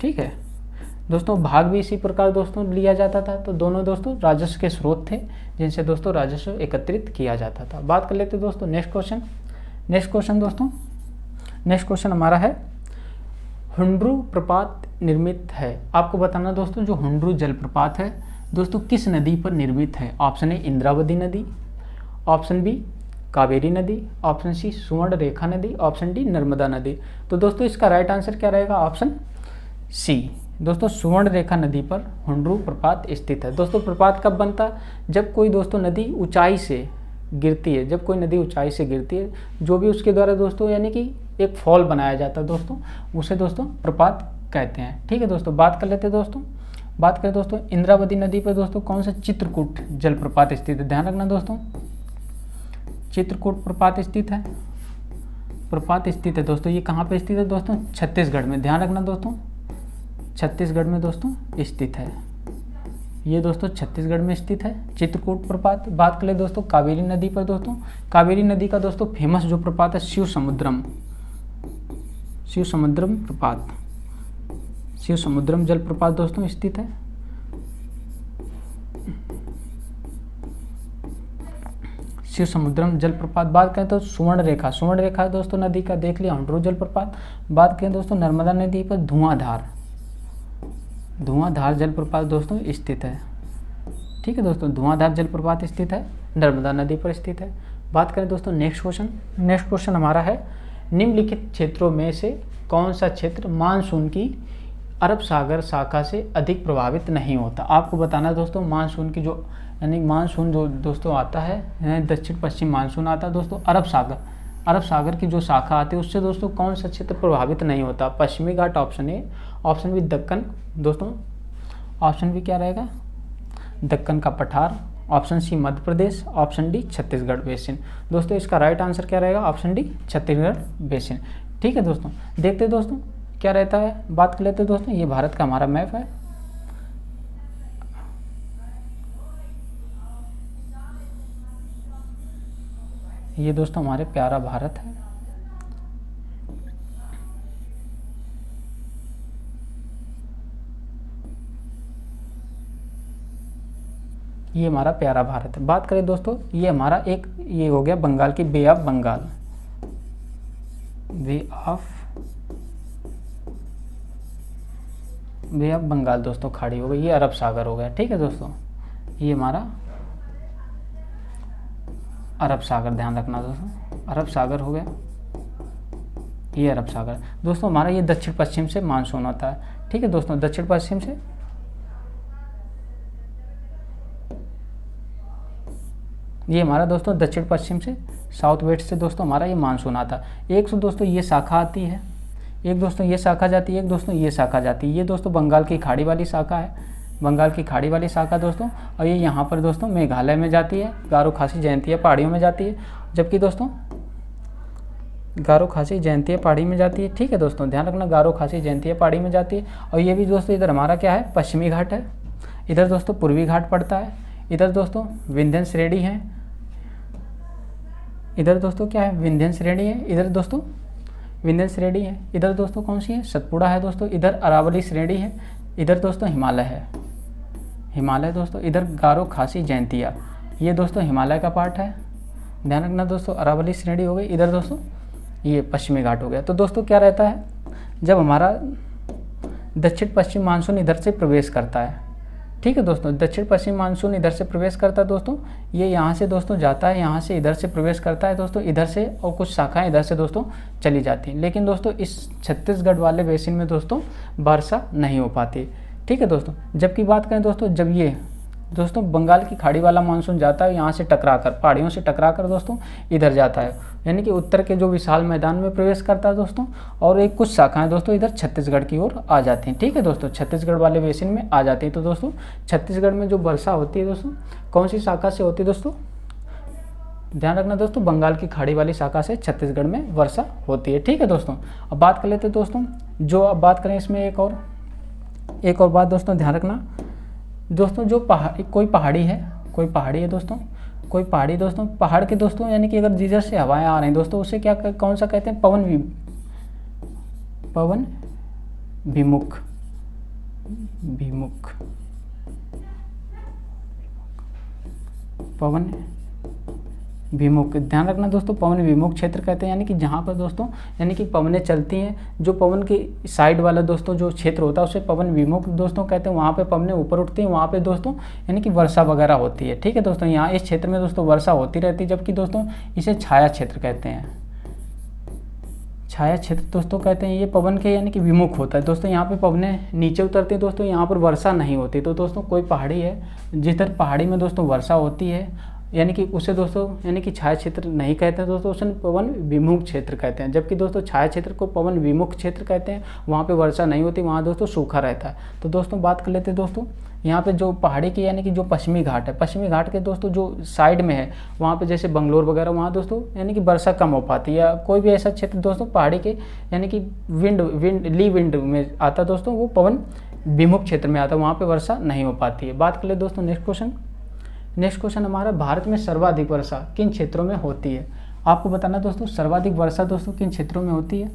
[SPEAKER 1] ठीक है, दोस्तों भाग भी इसी प्रकार दोस्तों लिया जाता था। तो दोनों दोस्तों राजस्व के स्रोत थे जिनसे दोस्तों राजस्व एकत्रित किया जाता था। बात कर लेते दोस्तों नेक्स्ट क्वेश्चन दोस्तों, नेक्स्ट क्वेश्चन हमारा है, हुंड्रू प्रपात निर्मित है। आपको बताना दोस्तों जो हुंड्रू जलप्रपात है दोस्तों किस नदी पर निर्मित है। ऑप्शन ए इंद्रावती नदी, ऑप्शन बी कावेरी नदी, ऑप्शन सी सुवर्ण रेखा नदी, ऑप्शन डी नर्मदा नदी। तो दोस्तों इसका राइट आंसर क्या रहेगा, ऑप्शन सी दोस्तों सुवर्ण रेखा नदी पर हुंड्रू प्रपात स्थित है। दोस्तों प्रपात कब बनता है, जब कोई दोस्तों नदी ऊंचाई से गिरती है, जब कोई नदी ऊंचाई से गिरती है, जो भी उसके द्वारा दोस्तों यानी कि एक फॉल बनाया जाता है दोस्तों, उसे दोस्तों प्रपात कहते हैं। ठीक है दोस्तों, बात कर लेते हैं दोस्तों, बात करें दोस्तों इंद्रावती नदी पर दोस्तों कौन सा चित्रकूट जलप्रपात स्थित है। ध्यान रखना दोस्तों, चित्रकूट प्रपात स्थित है, प्रपात स्थित है दोस्तों। ये कहाँ पे स्थित है दोस्तों, छत्तीसगढ़ में। ध्यान रखना दोस्तों, छत्तीसगढ़ में दोस्तों स्थित है ये दोस्तों, छत्तीसगढ़ में स्थित है चित्रकूट प्रपात। बात करें दोस्तों कावेरी नदी पर दोस्तों, कावेरी नदी का दोस्तों फेमस जो प्रपात है शिव समुद्रम प्रपात, शिव समुद्रम जलप्रपात दोस्तों स्थित है। शिव समुद्रम जलप्रपात। बात करें तो सुवर्ण रेखा दोस्तों नदी का देख लिया, हुंड्रू जलप्रपात। बात करें दोस्तों नर्मदा नदी पर धुआंधार जलप्रपात दोस्तों स्थित है। ठीक है दोस्तों, धुआंधार जलप्रपात स्थित है, नर्मदा नदी पर स्थित है। बात करें दोस्तों नेक्स्ट क्वेश्चन हमारा है, निम्नलिखित क्षेत्रों में से कौन सा क्षेत्र मानसून की अरब सागर शाखा से अधिक प्रभावित नहीं होता। आपको बताना है दोस्तों मानसून की जो यानी मानसून जो दोस्तों आता है, दक्षिण पश्चिम मानसून आता है दोस्तों, अरब सागर की जो शाखा आती है उससे दोस्तों कौन सा क्षेत्र प्रभावित नहीं होता। पश्चिमी घाट option A, option B Deccan दोस्तों, ऑप्शन बी क्या रहेगा दक्कन का पठार, option C Madhya Pradesh, option D Chhattisgarh basin. दोस्तों इसका राइट आंसर क्या रहेगा, ऑप्शन डी छत्तीसगढ़ बेसिन। ठीक है दोस्तों, देखते दोस्तों क्या रहता है। बात कर लेते हैं दोस्तों, ये भारत का हमारा मैप है। ये दोस्तों हमारे प्यारा भारत है। ये हमारा प्यारा भारत है। बात करें दोस्तों, ये हमारा एक ये हो गया बंगाल की बे ऑफ बंगाल दोस्तों खाड़ी हो गई, ये अरब सागर हो गया। ठीक है दोस्तों, ये हमारा अरब सागर, ध्यान रखना दोस्तों अरब सागर हो गया, ये अरब सागर। दोस्तों हमारा ये दक्षिण पश्चिम से मानसून होता है। ठीक है दोस्तों, दक्षिण पश्चिम से ये हमारा दोस्तों दक्षिण पश्चिम से साउथ वेस्ट से दोस्तों हमारा ये मानसून आता है। एक सौ दोस्तों ये शाखा आती है, एक दोस्तों ये शाखा जाती है, एक दोस्तों ये शाखा जाती है। ये दोस्तों बंगाल की खाड़ी वाली शाखा है, बंगाल की खाड़ी वाली शाखा दोस्तों, और ये यहाँ पर दोस्तों मेघालय में जाती है, गारो खासी जयंतिया पहाड़ियों में जाती है, जबकि दोस्तों गारो खासी जयंतिया पहाड़ी में जाती है। ठीक है दोस्तों, ध्यान रखना गारो खासी जयंतिया पहाड़ी में जाती है। और ये भी दोस्तों इधर हमारा क्या है पश्चिमी घाट है, इधर दोस्तों पूर्वी घाट पड़ता है, इधर दोस्तों विंध्यन श्रेणी है, इधर दोस्तों क्या है विंध्यन श्रेणी है, इधर दोस्तों विंध्यन श्रेणी है, इधर दोस्तों कौन सी है सतपुड़ा है दोस्तों, इधर अरावली श्रेणी है, इधर दोस्तों हिमालय है, हिमालय दोस्तों, इधर गारो खासी जयंतिया, ये दोस्तों हिमालय का पार्ट है। ध्यान रखना दोस्तों अरावली श्रेणी हो गई, इधर दोस्तों ये पश्चिमी घाट हो गया। तो दोस्तों क्या रहता है, जब हमारा दक्षिण पश्चिम मानसून इधर से प्रवेश करता है, ठीक है दोस्तों दक्षिण पश्चिम मानसून इधर से प्रवेश करता है दोस्तों, ये यहाँ से दोस्तों जाता है, यहाँ से इधर से प्रवेश करता है दोस्तों, इधर से, और कुछ शाखाएं इधर से दोस्तों चली जाती हैं। लेकिन दोस्तों इस छत्तीसगढ़ वाले बेसिन में दोस्तों वर्षा नहीं हो पाती। ठीक है दोस्तों, जबकि बात करें दोस्तों जब ये दोस्तों बंगाल की खाड़ी वाला मानसून जाता है, यहाँ से टकराकर पहाड़ियों से टकराकर दोस्तों इधर जाता है, यानी कि उत्तर के जो विशाल मैदान में प्रवेश करता है दोस्तों, और एक कुछ शाखाएं दोस्तों इधर छत्तीसगढ़ की ओर आ जाती हैं। ठीक है दोस्तों, छत्तीसगढ़ वाले बेसिन में आ जाती हैं। तो दोस्तों छत्तीसगढ़ में जो वर्षा होती है दोस्तों कौन सी शाखा से होती है दोस्तों, ध्यान रखना दोस्तों बंगाल की खाड़ी वाली शाखा से छत्तीसगढ़ में वर्षा होती है। ठीक है दोस्तों, अब बात कर लेते हैं दोस्तों, जो अब बात करें इसमें एक और बात दोस्तों ध्यान रखना दोस्तों, जो कोई पहाड़ी है दोस्तों, कोई पहाड़ी दोस्तों, पहाड़ के दोस्तों यानी कि अगर जिधर से हवाएं आ रही हैं दोस्तों उसे क्या कौन सा कहते हैं पवन विमुख। विमुख, पवन विमुख, ध्यान रखना दोस्तों, पवन विमुख क्षेत्र कहते हैं यानी कि जहाँ पर दोस्तों यानी कि पवनें चलती हैं, जो पवन की साइड वाला दोस्तों जो क्षेत्र होता है उसे पवन विमुख दोस्तों कहते हैं। वहाँ पे पवनें ऊपर उठती हैं, वहाँ पे दोस्तों यानी कि वर्षा वगैरह होती है। ठीक है दोस्तों, यहाँ इस क्षेत्र में दोस्तों वर्षा होती रहती है, जबकि दोस्तों इसे छाया क्षेत्र कहते हैं। छाया क्षेत्र दोस्तों कहते हैं, ये पवन के यानी कि विमुख होता है दोस्तों। यहाँ पे पवनें नीचे उतरती है दोस्तों, यहाँ पर वर्षा नहीं होती। तो दोस्तों कोई पहाड़ी है, जिधर पहाड़ी में दोस्तों वर्षा होती है यानी कि उसे दोस्तों यानी कि छाया क्षेत्र नहीं कहते हैं दोस्तों, उसे पवन विमुख क्षेत्र कहते हैं। जबकि दोस्तों छाया क्षेत्र को पवन विमुख क्षेत्र कहते हैं, वहाँ पे वर्षा नहीं होती, वहाँ दोस्तों सूखा रहता है। तो दोस्तों बात कर लेते हैं दोस्तों, यहाँ पे जो पहाड़ी की यानी कि जो पश्चिमी घाट है, पश्चिमी घाट के दोस्तों जो साइड में है, वहाँ पे जैसे बंगलोर वगैरह, वहाँ दोस्तों यानी कि वर्षा कम हो पाती है। या कोई भी ऐसा क्षेत्र दोस्तों पहाड़ी के यानी कि ली विंड में आता दोस्तों, वो पवन विमुख क्षेत्र में आता है, वहाँ पर वर्षा नहीं हो पाती है। बात कर ले दोस्तों नेक्स्ट क्वेश्चन हमारा, भारत में सर्वाधिक वर्षा किन क्षेत्रों में होती है? आपको बताना दोस्तों सर्वाधिक वर्षा दोस्तों किन क्षेत्रों में होती है।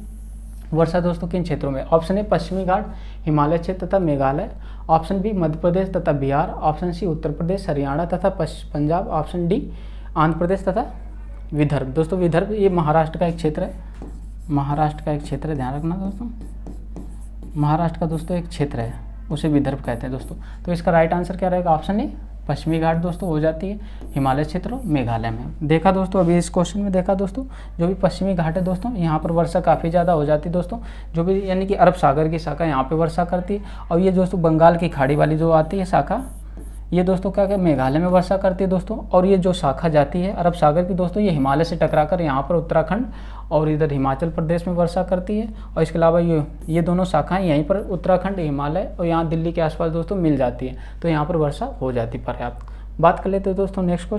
[SPEAKER 1] वर्षा दोस्तों किन क्षेत्रों में? ऑप्शन ए पश्चिमी घाट, हिमालय क्षेत्र तथा मेघालय। ऑप्शन बी मध्य प्रदेश तथा बिहार। ऑप्शन सी उत्तर प्रदेश, हरियाणा तथा पंजाब। ऑप्शन डी आंध्र प्रदेश तथा विदर्भ। दोस्तों विदर्भ ये महाराष्ट्र का एक क्षेत्र है, महाराष्ट्र का एक क्षेत्र है, ध्यान रखना दोस्तों, महाराष्ट्र का दोस्तों एक क्षेत्र है, उसे विदर्भ कहते हैं दोस्तों। तो इसका राइट आंसर क्या रहेगा? ऑप्शन ए पश्चिमी घाट दोस्तों हो जाती है हिमालय क्षेत्र और मेघालय में। देखा दोस्तों अभी इस क्वेश्चन में देखा दोस्तों, जो भी पश्चिमी घाट है दोस्तों यहाँ पर वर्षा काफ़ी ज़्यादा हो जाती है दोस्तों, जो भी यानी कि अरब सागर की शाखा यहाँ पे वर्षा करती है। और ये दोस्तों बंगाल की खाड़ी वाली जो आती है शाखा, ये दोस्तों क्या मेघालय में वर्षा करती है दोस्तों। और ये जो शाखा जाती है अरब सागर की दोस्तों, ये हिमालय से टकराकर यहाँ पर उत्तराखंड और इधर हिमाचल प्रदेश में वर्षा करती है। और इसके अलावा ये दोनों शाखाएं यहीं पर उत्तराखंड, हिमालय और यहाँ दिल्ली के आसपास दोस्तों मिल जाती है, तो यहाँ पर वर्षा हो जाती है पर्याप्त। बात कर लेते हैं दोस्तों नेक्स्ट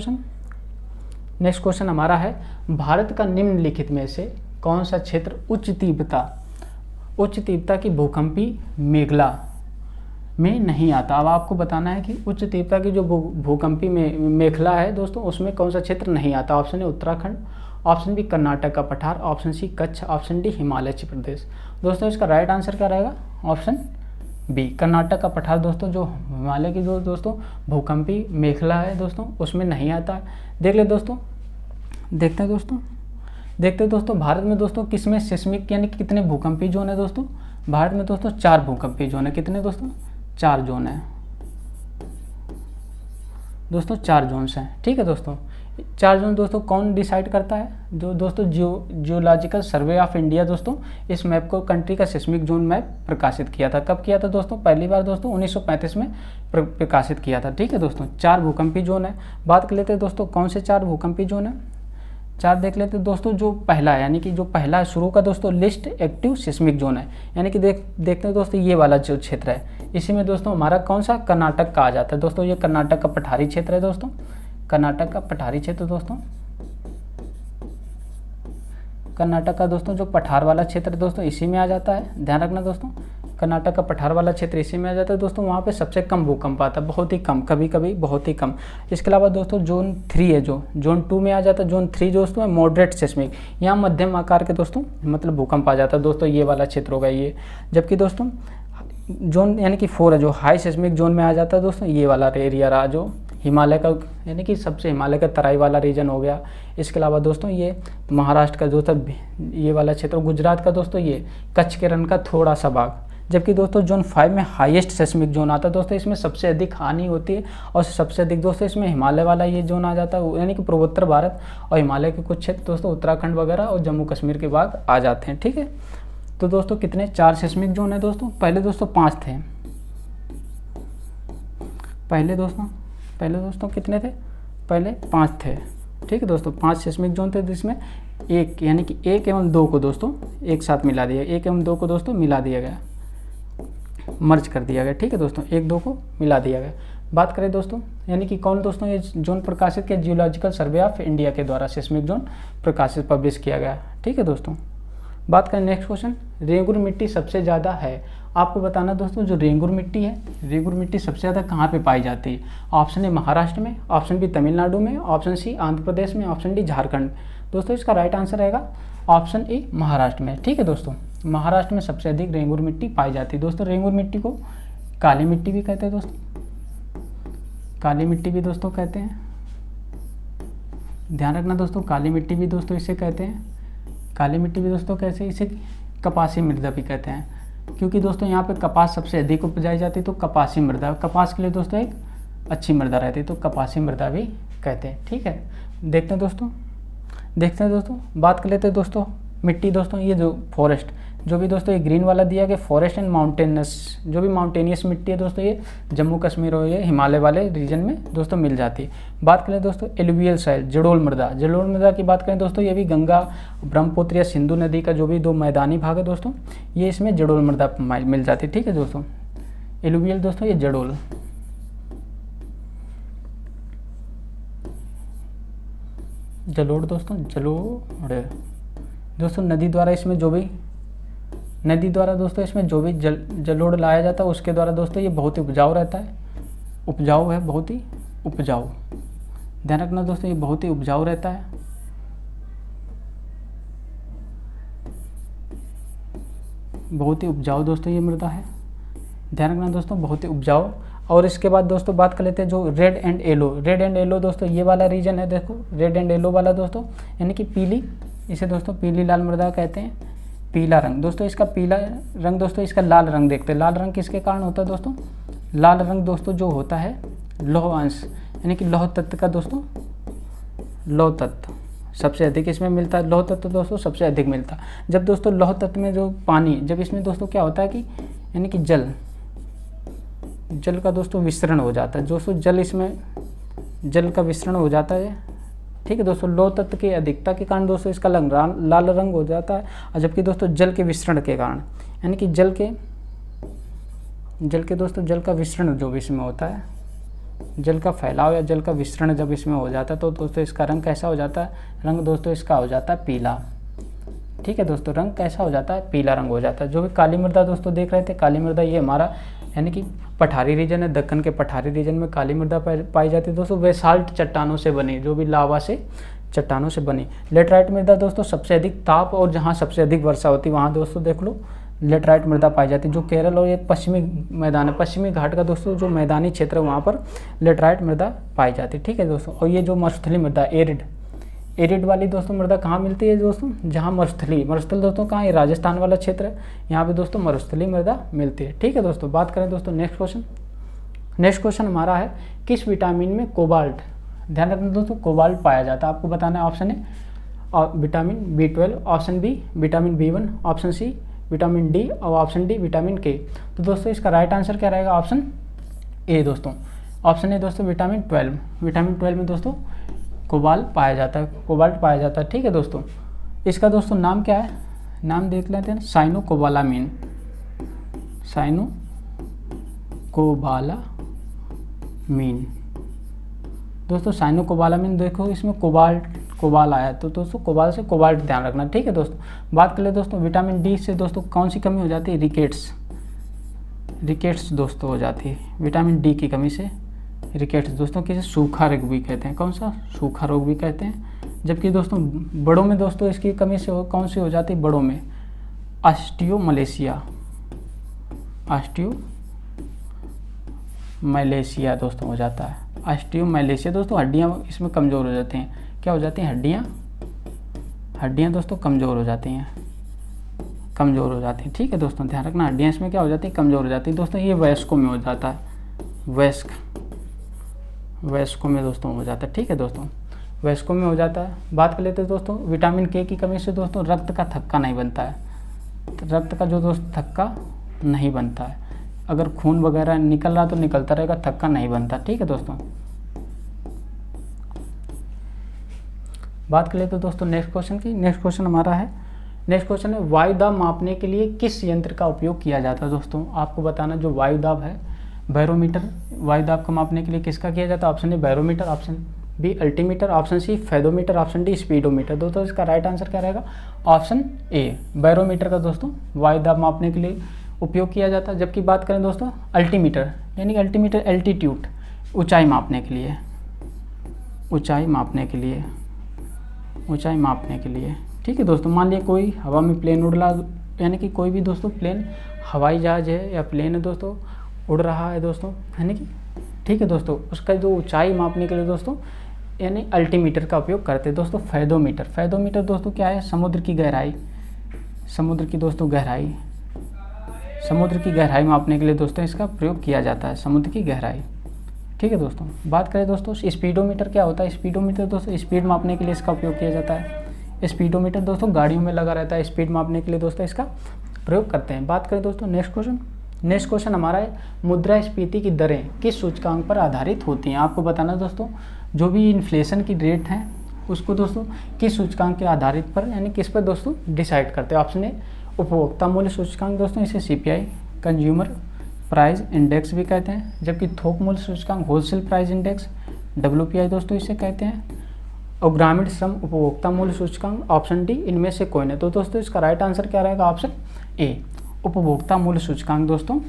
[SPEAKER 1] क्वेश्चन हमारा है, भारत का निम्नलिखित में से कौन सा क्षेत्र उच्च तीव्रता की भूकंपी मेखला में नहीं आता? अब आपको बताना है कि उच्च तीव्रता की जो भूकंपी मेखला है दोस्तों, उसमें कौन सा क्षेत्र नहीं आता। Option A Uttarakhand, option B Karnataka का पठार, option C Kutch, option D Himalaya Pradesh. दोस्तों इसका राइट आंसर क्या रहेगा? ऑप्शन बी कर्नाटक का पठार दोस्तों, जो हिमालय की जो दोस्तों भूकंपी मेखला है दोस्तों, उसमें नहीं आता है। देखते हैं दोस्तों भारत में दोस्तों किसमें सिस्मिक यानी कि कितने भूकंपी जोन है दोस्तों? भारत में दोस्तों 4 भूकंपी जोन है। कितने दोस्तों? 4 जोन है दोस्तों, 4 जोन्स हैं। ठीक है दोस्तों, 4 जोन दोस्तों कौन डिसाइड करता है? जो दोस्तों जियोलॉजिकल सर्वे ऑफ इंडिया दोस्तों इस मैप को कंट्री का सिस्मिक जोन मैप प्रकाशित किया था। कब किया था दोस्तों? पहली बार दोस्तों 1935 में प्रकाशित किया था। ठीक है दोस्तों, 4 भूकंपी जोन है। बात कर लेते हैं दोस्तों कौन से 4 भूकंपी जोन है। 4 देख लेते हैं दोस्तों। जो पहला है यानी कि जो पहला शुरू का दोस्तों लिस्ट एक्टिव सिस्मिक जोन है, यानी कि देखते हैं दोस्तों ये वाला जो क्षेत्र है, इसी में दोस्तों हमारा कौन सा कर्नाटक का आ जाता है दोस्तों। ये कर्नाटक का पठारी क्षेत्र है दोस्तों, कर्नाटक का पठारी क्षेत्र दोस्तों, कर्नाटक का दोस्तों जो पठार वाला क्षेत्र दोस्तों इसी में आ जाता है। ध्यान रखना दोस्तों, कर्नाटक का पठार वाला क्षेत्र इसी में आ जाता है दोस्तों। वहाँ पे सबसे कम भूकंप आता है, बहुत ही कम, कभी कभी बहुत ही कम। इसके अलावा दोस्तों जोन 3 है, जो जोन 2 में आ जाता है। जोन 3 दोस्तों है मॉडरेट सिस्मिक, यहाँ मध्यम आकार के दोस्तों मतलब भूकंप आ जाता है दोस्तों, ये वाला क्षेत्र होगा ये। जबकि दोस्तों जोन यानी कि 4 है, जो हाई सिस्मिक जोन में आ जाता है दोस्तों, ये वाला एरिया रहा जो हिमालय का यानी कि सबसे हिमालय का तराई वाला रीजन हो गया। इसके अलावा दोस्तों ये महाराष्ट्र का दोस्तों ये वाला क्षेत्र, गुजरात का दोस्तों ये कच्छ के रण का थोड़ा सा भाग। जबकि दोस्तों जोन 5 में हाईएस्ट सेस्मिक जोन आता है दोस्तों, इसमें सबसे अधिक हानि होती है और सबसे अधिक दोस्तों इसमें हिमालय वाला ये जोन आ जाता है, यानी कि पूर्वोत्तर भारत और हिमालय के कुछ क्षेत्र दोस्तों उत्तराखंड वगैरह और जम्मू कश्मीर के भाग आ जाते हैं। ठीक है, तो दोस्तों कितने 4 सेस्मिक जोन है दोस्तों। पहले दोस्तों 5 थे, पहले दोस्तों कितने थे? पहले 5 थे। ठीक है दोस्तों, 5 सेस्मिक जोन थे, जिसमें एक यानी कि 1 एवं 2 को दोस्तों एक साथ मिला दिया, 1 एवं 2 को दोस्तों मिला दिया गया, मर्ज कर दिया गया। ठीक है दोस्तों, 1-2 को मिला दिया गया। बात करें दोस्तों यानी कि कौन दोस्तों ये जोन प्रकाशित किया? जियोलॉजिकल सर्वे ऑफ इंडिया के द्वारा सिस्मिक जोन प्रकाशित पब्लिश किया गया। ठीक है दोस्तों, बात करें नेक्स्ट क्वेश्चन, रेंगुर मिट्टी सबसे ज़्यादा है। आपको बताना दोस्तों जो रेंगुर मिट्टी है, रेंगुर मिट्टी सबसे ज़्यादा कहाँ पे पाई जाती है? ऑप्शन ए महाराष्ट्र में, ऑप्शन बी तमिलनाडु में, ऑप्शन सी आंध्र प्रदेश में, ऑप्शन डी झारखंड। दोस्तों इसका राइट आंसर रहेगा ऑप्शन ए महाराष्ट्र में। ठीक है दोस्तों, महाराष्ट्र में सबसे अधिक रेंगुर मिट्टी पाई जाती है। दोस्तों रेंगुर मिट्टी को काली मिट्टी भी कहते हैं दोस्तों, काली मिट्टी भी दोस्तों कहते हैं। ध्यान रखना दोस्तों, काली मिट्टी भी दोस्तों इसे कहते हैं, काली मिट्टी भी दोस्तों कैसे, इसे कपासी मृदा भी कहते हैं, क्योंकि दोस्तों यहाँ पे कपास सबसे अधिक उपजाई जाती है, तो कपासी मृदा, कपास के लिए दोस्तों एक अच्छी मृदा रहती है, तो कपासी मृदा भी कहते हैं। ठीक है, देखते हैं दोस्तों, बात कर लेते हैं दोस्तों मिट्टी। दोस्तों ये जो फॉरेस्ट, जो भी दोस्तों ये ग्रीन वाला दिया गया फॉरेस्ट एंड माउंटेनस, जो भी माउंटेनियस मिट्टी है दोस्तों, ये जम्मू कश्मीर और ये हिमालय वाले रीजन में दोस्तों मिल जाती है। बात करें दोस्तों एलुवियल साइल, जलोढ़ मृदा, जलोढ़ मृदा की बात करें दोस्तों, ये भी गंगा, ब्रह्मपुत्र या सिंधु नदी का जो भी 2 मैदानी भाग है दोस्तों, ये इसमें जलोढ़ मृदा मिल जाती है। ठीक है दोस्तों, एलुवियल दोस्तों ये जलोढ़, जलोढ़ दोस्तों, जलोढ़ दोस्तों नदी द्वारा इसमें जो भी, नदी द्वारा दोस्तों इसमें जो भी जलोढ़ लाया जाता है उसके द्वारा दोस्तों ये बहुत ही उपजाऊ रहता है, उपजाऊ है, बहुत ही उपजाऊ। ध्यान रखना दोस्तों, ये बहुत ही उपजाऊ रहता है, बहुत ही उपजाऊ दोस्तों ये मृदा है। ध्यान रखना दोस्तों, बहुत ही उपजाऊ। और इसके बाद दोस्तों बात कर लेते हैं जो red and yellow, red and yellow दोस्तों ये वाला रीजन है, देखो रेड एंड येलो वाला दोस्तों, यानी कि पीली, इसे दोस्तों पीली लाल मृदा कहते हैं। पीला रंग दोस्तों, इसका पीला रंग दोस्तों, इसका लाल रंग देखते हैं, लाल रंग किसके कारण होता है दोस्तों, लाल रंग दोस्तों जो होता है लौह अंश, यानी कि लौह तत्व का दोस्तों, लौह तत्व सबसे अधिक इसमें मिलता है, लौह तत्व दोस्तों सबसे अधिक मिलता है। जब दोस्तों लौह तत्व में जो पानी, जब इसमें दोस्तों क्या होता है कि यानी कि जल का दोस्तों विस्तरण हो जाता है दोस्तों, जल इसमें जल का विस्तरण हो जाता है। ठीक है दोस्तों, लौह तत्व की अधिकता के कारण दोस्तों इसका लाल रंग हो जाता है, और जबकि दोस्तों जल के विस्तरण के कारण, यानी कि जल के दोस्तों जल का विस्तरण जो भी इसमें होता है, जल का फैलाव या जल का विस्तरण जब इसमें हो जाता है तो दोस्तों इसका रंग कैसा हो जाता है, रंग दोस्तों इसका हो जाता है पीला। ठीक है दोस्तों, रंग कैसा हो जाता है, पीला रंग हो जाता है। जो भी काली मृदा दोस्तों देख रहे थे, काली मृदा ये हमारा यानी कि पठारी रीजन है, दक्कन के पठारी रीजन में काली मृदा पाई जाती है दोस्तों, बेसाल्ट चट्टानों से बनी, जो भी लावा से चट्टानों से बनी। लेटराइट मृदा दोस्तों सबसे अधिक ताप और जहाँ सबसे अधिक वर्षा होती है वहाँ दोस्तों देख लो लेटराइट मृदा पाई जाती है, जो केरल और ये पश्चिमी मैदान है, पश्चिमी घाट का दोस्तों जो मैदानी क्षेत्र है वहाँ पर लेटराइट मृदा पाई जाती है। ठीक है दोस्तों, और ये जो मरुस्थली मृदा, एरिड वाली दोस्तों मृदा कहाँ मिलती है दोस्तों, जहाँ मरुस्थली दोस्तों कहाँ है, राजस्थान वाला क्षेत्र है, यहाँ पे दोस्तों मरुस्थली मृदा मिलती है। ठीक है दोस्तों, बात करें दोस्तों नेक्स्ट क्वेश्चन हमारा है किस विटामिन में कोबाल्ट, ध्यान रखना दोस्तों कोबाल्ट पाया जाता है, आपको बताना है। ऑप्शन है vitamin B12, option B vitamin B1, option C vitamin D और ऑप्शन डी विटामिन के। तो दोस्तों इसका राइट आंसर क्या रहेगा, ऑप्शन ए दोस्तों, ऑप्शन ए दोस्तों विटामिन 12 में दोस्तों कोबाल्ट पाया जाता है। ठीक है दोस्तों, इसका दोस्तों नाम क्या है, नाम देख लेते हैं, साइनोकोबालामीन दोस्तों, साइनोकोबालामीन देखो इसमें कोबाल आया तो दोस्तों कोबाल से कोबाल्ट ध्यान रखना। ठीक है दोस्तों, बात कर ले दोस्तों विटामिन डी से दोस्तों कौन सी कमी हो जाती है, रिकेट्स दोस्तों हो जाती है, विटामिन डी की कमी से रिकेट्स दोस्तों किसे सूखा रोग भी कहते हैं, कौन सा सूखा रोग भी कहते हैं। जबकि दोस्तों बड़ों में दोस्तों इसकी कमी से कौन सी हो जाती है, बड़ों में ऑस्टियोमलेशिया दोस्तों हो जाता है, ऑस्टियोमलेशिया दोस्तों, हड्डियां इसमें कमज़ोर हो जाती हैं, क्या हो जाती हैं, हड्डियां दोस्तों कमज़ोर हो जाती हैं। ठीक है दोस्तों, ध्यान रखना, हड्डियां इसमें क्या हो जाती है, कमज़ोर हो जाती है दोस्तों। ये वयस्कों में हो जाता है, वयस्कों में दोस्तों हो जाता है। ठीक है दोस्तों, वयस्कों में हो जाता है। बात कर लेते हैं दोस्तों विटामिन के की कमी से दोस्तों रक्त का थक्का नहीं बनता है, रक्त का जो दोस्त थक्का नहीं बनता है, अगर खून वगैरह निकल रहा तो निकलता रहेगा, थक्का नहीं बनता। ठीक है दोस्तों, बात कर लेते हैं दोस्तों नेक्स्ट क्वेश्चन की। नेक्स्ट क्वेश्चन है वायु दाब मापने के लिए किस यंत्र का उपयोग किया जाता है दोस्तों, आपको बताना। जो वायु दाब है, बैरोमीटर, वायु दाब को मापने के लिए किसका किया जाता है, option A barometer, option B altimeter, option C fathometer, option D speedometer. दोस्तों इसका राइट आंसर क्या रहेगा, ऑप्शन ए बैरोमीटर का दोस्तों वायु दाब मापने के लिए उपयोग किया जाता है। जबकि बात करें दोस्तों अल्टीमीटर, यानी कि अल्टीमीटर एल्टीट्यूड, ऊंचाई मापने के लिए। ठीक है दोस्तों, मान लिया कोई हवा में प्लेन उड़ रहा, यानी कि कोई भी दोस्तों प्लेन, हवाई जहाज है या प्लेन है दोस्तों, उड़ रहा है दोस्तों, है ना कि, ठीक है दोस्तों। उसका जो ऊंचाई मापने के लिए दोस्तों यानी अल्टीमीटर का उपयोग करते हैं दोस्तों। फेदोमीटर, फेदोमीटर दोस्तों क्या है, समुद्र की गहराई, समुद्र की दोस्तों गहराई, समुद्र की गहराई मापने के लिए दोस्तों इसका प्रयोग किया जाता है, समुद्र की गहराई, ठीक है दोस्तों। बात करें दोस्तों स्पीडोमीटर, क्या होता है स्पीडोमीटर दोस्तों, स्पीड मापने के लिए इसका उपयोग किया जाता है। स्पीडोमीटर दोस्तों गाड़ियों में लगा रहता है, स्पीड मापने के लिए दोस्तों इसका प्रयोग करते हैं। बात करें दोस्तों नेक्स्ट क्वेश्चन, नेक्स्ट क्वेश्चन हमारा है मुद्रास्फीति की दरें किस सूचकांक पर आधारित होती हैं। आपको बताना दोस्तों जो भी इन्फ्लेशन की रेट है उसको दोस्तों किस सूचकांक के आधारित पर यानी किस पर दोस्तों डिसाइड करते हैं। ऑप्शन ए उपभोक्ता मूल्य सूचकांक दोस्तों, इसे सीपीआई कंज्यूमर प्राइस इंडेक्स भी कहते हैं, जबकि थोक मूल्य सूचकांक होलसेल प्राइस इंडेक्स डब्ल्यूपीआई दोस्तों इसे कहते हैं, और ग्रामीण श्रम उपभोक्ता मूल्य सूचकांक ऑप्शन डी इनमें से कोई नहीं। तो दोस्तों इसका राइट आंसर क्या रहेगा, ऑप्शन ए उपभोक्ता मूल्य सूचकांक दोस्तों।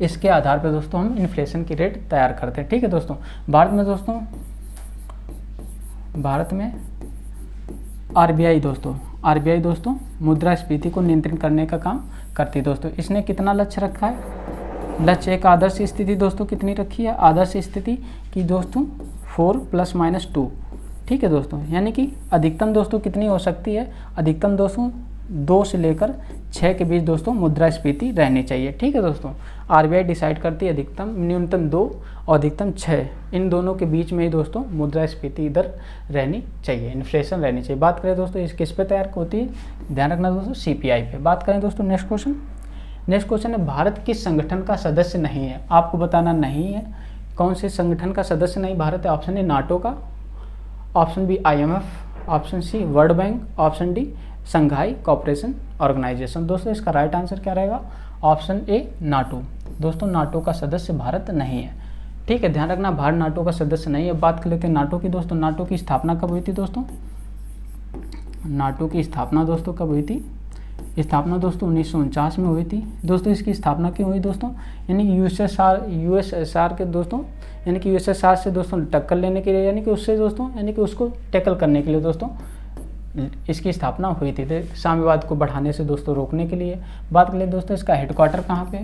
[SPEAKER 1] इसके आधार पर दोस्तों हम इन्फ्लेशन की रेट तैयार करते हैं, ठीक है दोस्तों। भारत में आरबीआई दोस्तों मुद्रास्फीति को नियंत्रित करने का काम करती है दोस्तों। इसने कितना लक्ष्य रखा है, लक्ष्य एक आदर्श स्थिति दोस्तों कितनी रखी है, आदर्श स्थिति की दोस्तों 4 ± 2, ठीक है दोस्तों। यानी कि अधिकतम दोस्तों कितनी हो सकती है, अधिकतम दोस्तों 2 से लेकर 6 के बीच दोस्तों मुद्रास्फीति रहनी चाहिए, ठीक है दोस्तों। आरबीआई डिसाइड करती है अधिकतम न्यूनतम 2 और अधिकतम 6, इन दोनों के बीच में ही दोस्तों मुद्रास्फीति इधर रहनी चाहिए, इन्फ्लेशन रहनी चाहिए। बात करें दोस्तों इस किस पे तैयार होती है, ध्यान रखना दोस्तों सीपीआई पे। बात करें दोस्तों नेक्स्ट क्वेश्चन है भारत किस संगठन का सदस्य नहीं है। आपको बताना नहीं है कौन से संगठन का सदस्य नहीं भारत है। ऑप्शन ए नाटो का, option B IMF, option C world bank, option D Shanghai cooperation organisation. दोस्तों इसका राइट आंसर क्या रहेगा, ऑप्शन ए नाटो। दोस्तों नाटो का सदस्य भारत नहीं है, ठीक है, ध्यान रखना भारत नाटो का सदस्य नहीं है। बात कर लेते हैं नाटो की दोस्तों। नाटो की स्थापना कब हुई थी दोस्तों, नाटो की स्थापना दोस्तों कब हुई थी, स्थापना दोस्तों 1949 में हुई थी दोस्तों। इसकी स्थापना क्यों हुई दोस्तों, यानी यूएसएसआर के दोस्तों, यानी कि यूएसएसआर से दोस्तों टक्कर लेने के लिए, यानी कि उससे दोस्तों यानी कि उसको टैकल करने के लिए दोस्तों इसकी स्थापना हुई थी, साम्यवाद को बढ़ाने से दोस्तों रोकने के लिए। बात कर ले दोस्तों इसका हेडक्वार्टर कहाँ पे,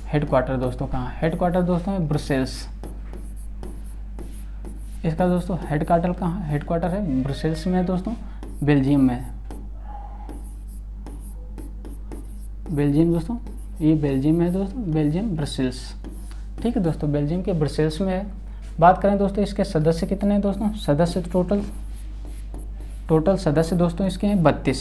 [SPEAKER 1] हेडक्वार्टर दोस्तों कहाँ, हेडक्वार्टर दोस्तों है ब्रुसेल्स। इसका दोस्तों हेडक्वार्टर कहाँ, हेडक्वार्टर है ब्रुसेल्स में है दोस्तों, बेल्जियम में, बेल्जियम दोस्तों, ये बेल्जियम में है दोस्तों, बेल्जियम ब्रसेल्स, ठीक है दोस्तों, बेल्जियम के ब्रसेल्स में है। बात करें दोस्तों इसके सदस्य कितने हैं दोस्तों, सदस्य टोटल सदस्य दोस्तों इसके हैं 32,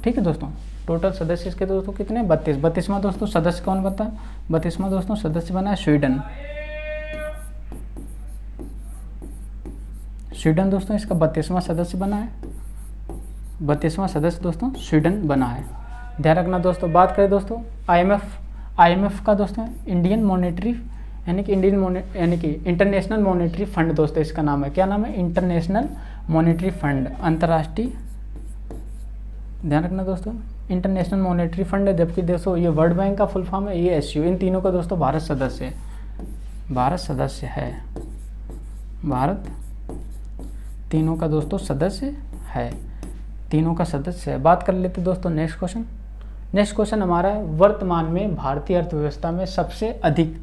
[SPEAKER 1] ठीक है दोस्तों। टोटल सदस्य इसके दोस्तों कितने 32। 32वां दोस्तों सदस्य कौन बनता है, 32वां दोस्तों सदस्य बना है स्वीडन। स्वीडन दोस्तों इसका 32वां सदस्य बना है, 32वां सदस्य दोस्तों स्वीडन बना है, ध्यान रखना दोस्तों। बात करें दोस्तों IMF का दोस्तों इंडियन मॉनेटरी यानी कि इंटरनेशनल मॉनेटरी फंड दोस्तों इसका नाम है, क्या नाम है, इंटरनेशनल मॉनेटरी फंड, अंतर्राष्ट्रीय, ध्यान रखना दोस्तों इंटरनेशनल मॉनेटरी फंड है। जबकि दोस्तों ये वर्ल्ड बैंक का फुल फॉर्म है, ये SU, इन तीनों का दोस्तों भारत सदस्य है, भारत तीनों का दोस्तों सदस्य है, तीनों का सदस्य है। बात कर लेते दोस्तों नेक्स्ट क्वेश्चन हमारा है वर्तमान में भारतीय अर्थव्यवस्था में सबसे अधिक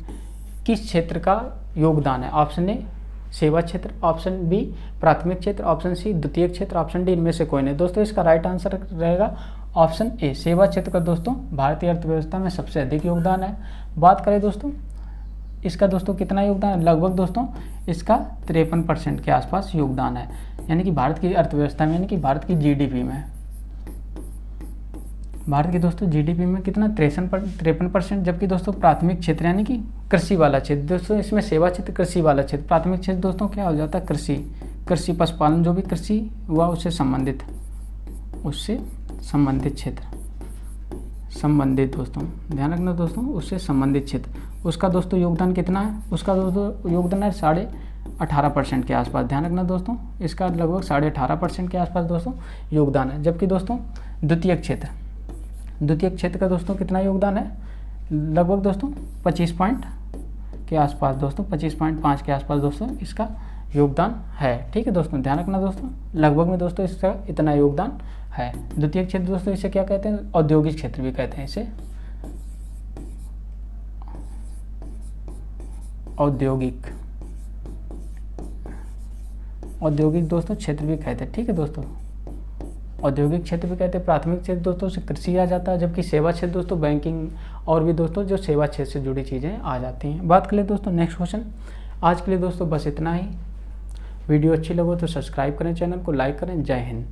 [SPEAKER 1] किस क्षेत्र का योगदान है। ऑप्शन ए सेवा क्षेत्र, ऑप्शन बी प्राथमिक क्षेत्र, ऑप्शन सी द्वितीयक क्षेत्र, ऑप्शन डी इनमें से कोई नहीं। दोस्तों इसका राइट आंसर रहेगा ऑप्शन ए सेवा क्षेत्र का दोस्तों भारतीय अर्थव्यवस्था में सबसे अधिक योगदान है। बात करें दोस्तों इसका दोस्तों कितना योगदान है, लगभग दोस्तों इसका 53% के आसपास योगदान है, यानी कि भारत की अर्थव्यवस्था में, यानी कि भारत की GDP में, भारत की दोस्तों GDP में कितना 53%। जबकि दोस्तों प्राथमिक क्षेत्र यानी कि कृषि वाला क्षेत्र दोस्तों, इसमें सेवा क्षेत्र कृषि वाला क्षेत्र, प्राथमिक क्षेत्र दोस्तों क्या हो जाता है कृषि पशुपालन, जो भी कृषि हुआ उससे संबंधित क्षेत्र, संबंधित दोस्तों ध्यान रखना दोस्तों, उससे संबंधित क्षेत्र, उसका दोस्तों योगदान कितना है, उसका दोस्तों योगदान है 18.5% के आसपास, ध्यान रखना दोस्तों इसका लगभग 18.5% के आसपास दोस्तों योगदान है। जबकि दोस्तों द्वितीयक क्षेत्र का दोस्तों कितना योगदान है, लगभग दोस्तों 25 के आसपास दोस्तों 25.5 के आसपास दोस्तों इसका योगदान है, ठीक है दोस्तों, ध्यान रखना दोस्तों लगभग में दोस्तों इसका इतना योगदान है। द्वितीयक क्षेत्र दोस्तों इसे क्या कहते हैं, औद्योगिक क्षेत्र भी कहते हैं इसे, औद्योगिक दोस्तों क्षेत्र भी कहते हैं। ठीक है दोस्तों, औद्योगिक क्षेत्र भी कहते हैं। प्राथमिक क्षेत्र दोस्तों से कृषि आ जाता है, जबकि सेवा क्षेत्र दोस्तों बैंकिंग और भी दोस्तों जो सेवा क्षेत्र से जुड़ी चीज़ें आ जाती हैं। बात करें दोस्तों नेक्स्ट क्वेश्चन। आज के लिए दोस्तों बस इतना ही। वीडियो अच्छी लगे तो सब्सक्राइब करें, चैनल को लाइक करें। जय हिंद।